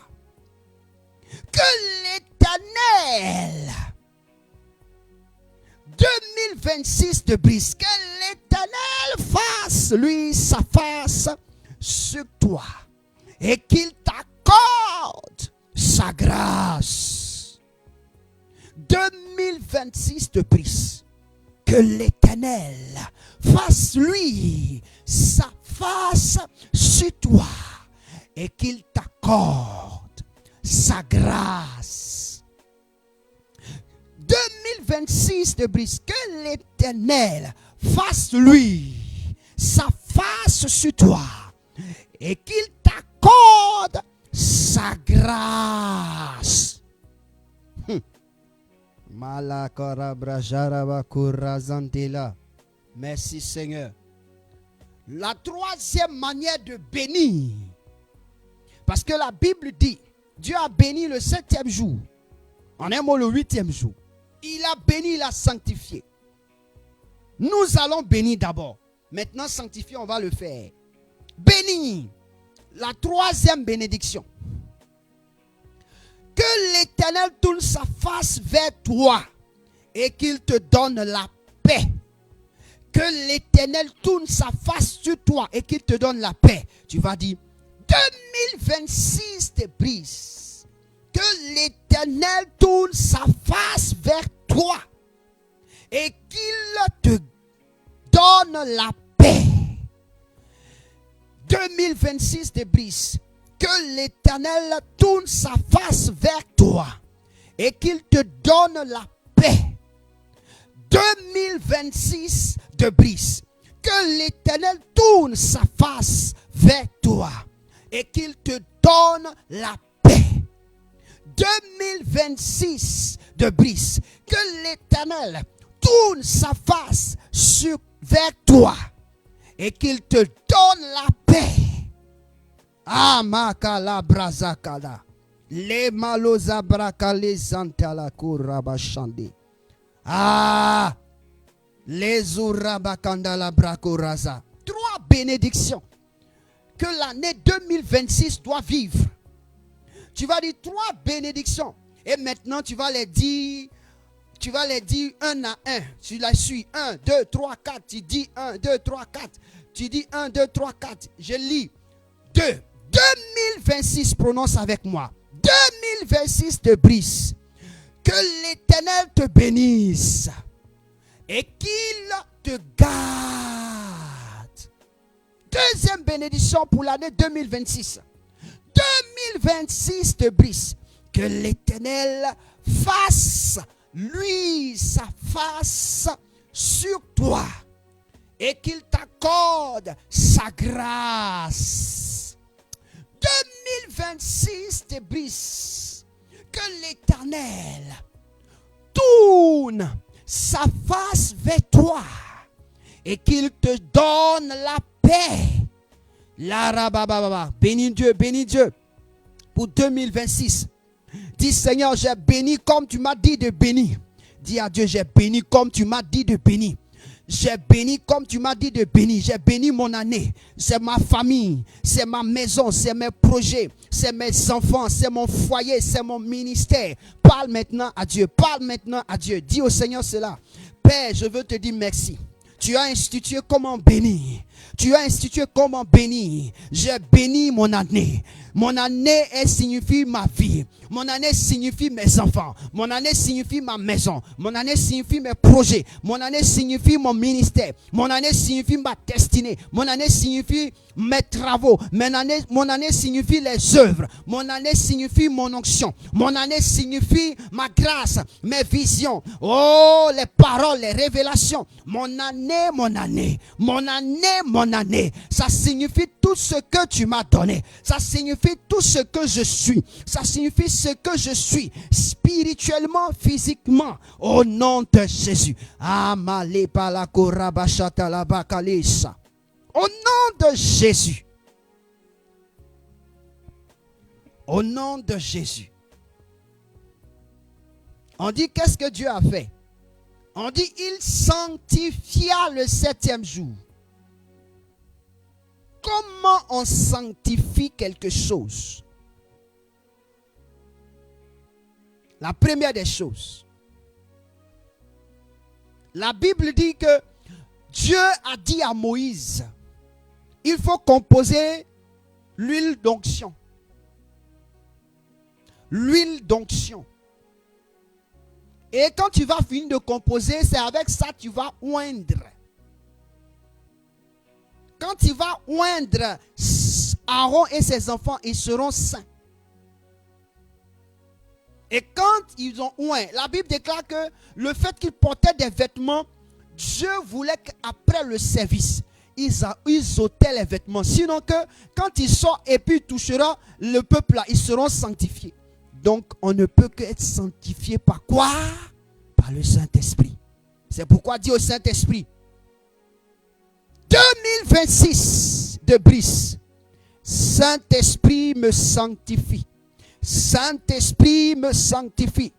Que l'Éternel 2026 de brise, que l'Éternel fasse lui sa face sur toi et qu'il t'accorde sa grâce. 2026 te brise. Que l'Éternel fasse lui sa face sur toi et qu'il t'accorde sa grâce. 2026 te brise. Que l'Éternel fasse lui sa face sur toi et qu'il t'accorde sa grâce. Merci Seigneur. La troisième manière de bénir, parce que la Bible dit, Dieu a béni le 7e jour, en un mot le 8e jour. Il a béni, il a sanctifié. Nous allons bénir d'abord. Maintenant sanctifier, on va le faire. Bénir, la troisième bénédiction. Que l'Éternel tourne sa face vers toi et qu'il te donne la paix. Que l'Éternel tourne sa face sur toi et qu'il te donne la paix. Tu vas dire, 2026 te brise. Que l'Éternel tourne sa face vers toi et qu'il te donne la paix. 2026 te brise. Que l'Éternel tourne sa face vers toi et qu'il te donne la paix. 2026 te brise. Que l'Éternel tourne sa face vers toi et qu'il te donne la paix. 2026 te brise. Que l'Éternel tourne sa face vers toi et qu'il te donne la paix. Amakala brazakala. Les malozabrakale les antalakura-bashande. Ah, les urabakandala brakoraza. 3 bénédictions que l'année 2026 doit vivre. Tu vas dire 3 bénédictions. Et maintenant tu vas les dire. Tu vas les dire un à un. Tu la suis. 1, 2, 3, 4. Tu dis 1, 2, 3, 4. Tu dis 1, 2, 3, 4. Je lis. 2. 2026, prononce avec moi. 2026 te brise. Que l'Éternel te bénisse et qu'il te garde. Deuxième bénédiction pour l'année 2026. 2026 te brise. Que l'Éternel fasse lui sa face sur toi et qu'il t'accorde sa grâce. 2026 te brise. Que l'Éternel tourne sa face vers toi et qu'il te donne la paix. Bénis Dieu pour 2026. Dis Seigneur, j'ai béni comme tu m'as dit de bénir. Dis à Dieu, j'ai béni comme tu m'as dit de bénir. J'ai béni comme tu m'as dit de bénir. J'ai béni mon année. C'est ma famille. C'est ma maison. C'est mes projets. C'est mes enfants. C'est mon foyer. C'est mon ministère. Parle maintenant à Dieu. Parle maintenant à Dieu. Dis au Seigneur cela. Père, je veux te dire merci. Tu as institué comment bénir. Tu as institué comment bénir. J'ai béni mon année. Mon année signifie ma vie. Mon année signifie mes enfants. Mon année signifie ma maison. Mon année signifie mes projets. Mon année signifie mon ministère. Mon année signifie ma destinée. Mon année signifie mes travaux. Mon année signifie les œuvres. Mon année signifie mon onction. Mon année signifie ma grâce, mes visions. Oh, les paroles, les révélations. Mon année, mon année. Mon année, mon année. Ça signifie tout ce que tu m'as donné. Ça signifie tout ce que je suis. Ça signifie ce que je suis spirituellement, physiquement, au nom de Jésus. Au nom de Jésus. Au nom de Jésus. On dit qu'est-ce que Dieu a fait? On dit il sanctifia le 7e jour. Comment on sanctifie quelque chose? La première des choses. La Bible dit que Dieu a dit à Moïse, il faut composer l'huile d'onction. L'huile d'onction. Et quand tu vas finir de composer, c'est avec ça que tu vas oindre. Quand tu vas oindre Aaron et ses enfants, ils seront saints. Et quand ils ont oint, la Bible déclare que le fait qu'ils portaient des vêtements, Dieu voulait qu'après le service, ils ôtaient les vêtements. Sinon que quand ils sortent et puis ils toucheront le peuple là, ils seront sanctifiés. Donc on ne peut qu'être sanctifié par quoi? Par le Saint-Esprit. C'est pourquoi dit au Saint-Esprit, 2026 de Brice, Saint-Esprit me sanctifie. Saint-Esprit me sanctifie.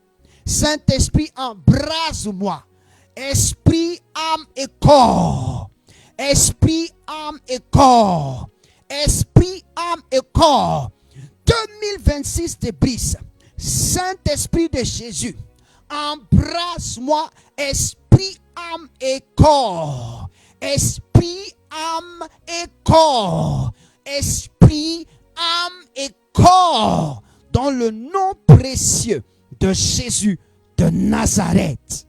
Saint-Esprit embrase-moi. Esprit, âme et corps. Esprit, âme et corps. Esprit, âme et corps. 2026 de Brice. Saint-Esprit de Jésus, embrasse-moi. Esprit, âme et corps. Esprit, âme et corps. Esprit, âme et corps. Dans le nom précieux de Jésus de Nazareth.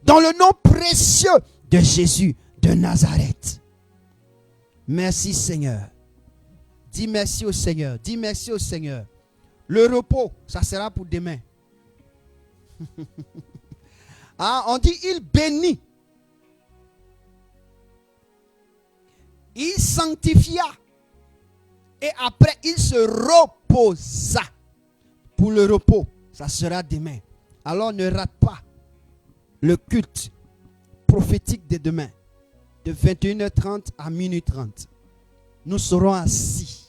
Dans le nom précieux de Jésus de Nazareth. Merci Seigneur. Dis merci au Seigneur. Dis merci au Seigneur. Le repos, ça sera pour demain. Ah, on dit il bénit. Il sanctifia. Et après, il se reposa. Pour le repos, ça sera demain. Alors ne rate pas le culte prophétique de demain. De 21h30 à minuit 30. Nous serons assis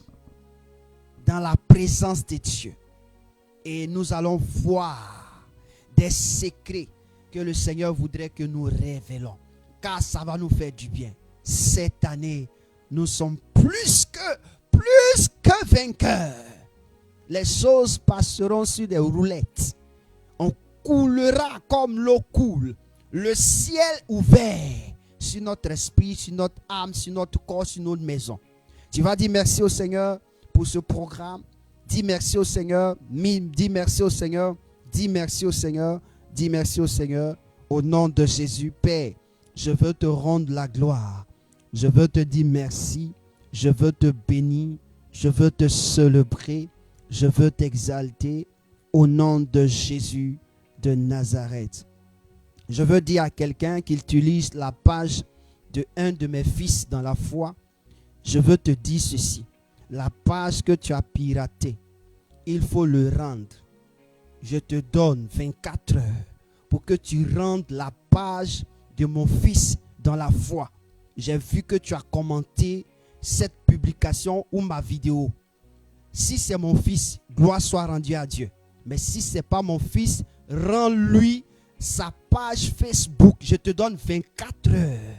dans la présence de Dieu. Et nous allons voir des secrets que le Seigneur voudrait que nous révélons. Car ça va nous faire du bien. Cette année, nous sommes plus que vainqueurs. Les choses passeront sur des roulettes. On coulera comme l'eau coule. Le ciel ouvert sur notre esprit, sur notre âme, sur notre corps, sur notre maison. Tu vas dire merci au Seigneur pour ce programme. Dis merci au Seigneur. Dis merci au Seigneur. Dis merci au Seigneur. Dis merci au Seigneur. Au nom de Jésus, Père, je veux te rendre la gloire. Je veux te dire merci. Je veux te bénir. Je veux te célébrer. Je veux t'exalter. Au nom de Jésus de Nazareth. Je veux dire à quelqu'un qu'il utilise la page de un de mes fils dans la foi. Je veux te dire ceci. La page que tu as piratée, il faut le rendre. Je te donne 24 heures pour que tu rendes la page de mon fils dans la foi. J'ai vu que tu as commenté cette publication ou ma vidéo. Si c'est mon fils, gloire soit rendue à Dieu. Mais si ce n'est pas mon fils, rends-lui sa page Facebook. Je te donne 24 heures.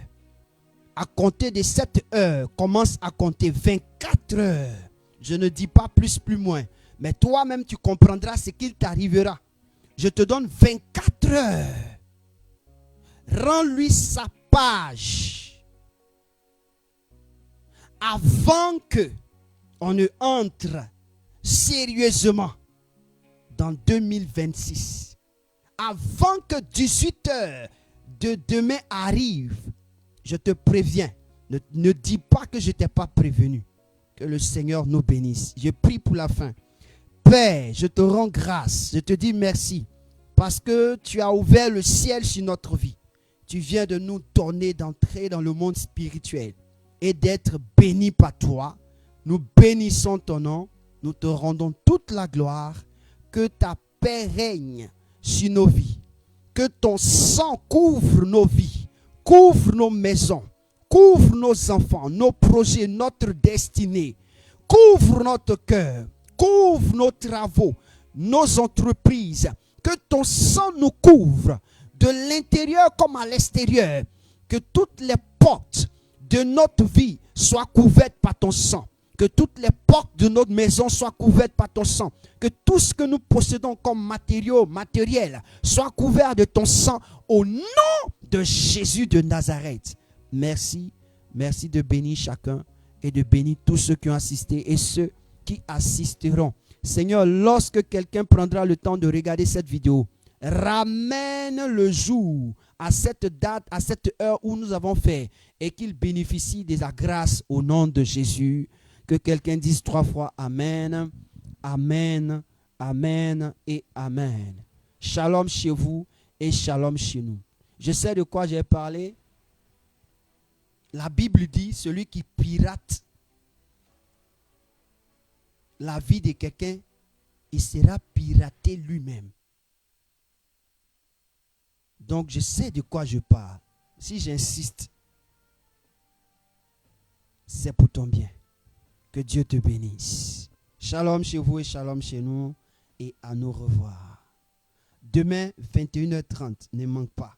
À compter de 7 heures, commence à compter 24 heures. Je ne dis pas plus moins. Mais toi-même, tu comprendras ce qu'il t'arrivera. Je te donne 24 heures. Rends-lui sa page. Avant que on ne entre sérieusement dans 2026. Avant que 18 heures de demain arrive, je te préviens, ne dis pas que je ne t'ai pas prévenu. Que le Seigneur nous bénisse. Je prie pour la fin. Père, je te rends grâce. Je te dis merci. Parce que tu as ouvert le ciel sur notre vie. Tu viens de nous donner d'entrer dans le monde spirituel. Et d'être bénis par toi. Nous bénissons ton nom. Nous te rendons toute la gloire. Que ta paix règne sur nos vies. Que ton sang couvre nos vies. Couvre nos maisons, couvre nos enfants, nos projets, notre destinée. Couvre notre cœur, couvre nos travaux, nos entreprises. Que ton sang nous couvre de l'intérieur comme à l'extérieur. Que toutes les portes de notre vie soient couvertes par ton sang. Que toutes les portes de notre maison soient couvertes par ton sang. Que tout ce que nous possédons comme matériel, soit couvert de ton sang au nom de Jésus de Nazareth. Merci. Merci de bénir chacun et de bénir tous ceux qui ont assisté et ceux qui assisteront. Seigneur, lorsque quelqu'un prendra le temps de regarder cette vidéo, ramène le jour à cette date, à cette heure où nous avons fait et qu'il bénéficie de la grâce au nom de Jésus. Que quelqu'un dise 3 fois Amen, Amen, Amen et Amen. Shalom chez vous et shalom chez nous. Je sais de quoi j'ai parlé. La Bible dit, celui qui pirate la vie de quelqu'un, il sera piraté lui-même. Donc je sais de quoi je parle. Si j'insiste, c'est pour ton bien. Que Dieu te bénisse. Shalom chez vous et shalom chez nous. Et à nous revoir. Demain, 21h30, ne manque pas.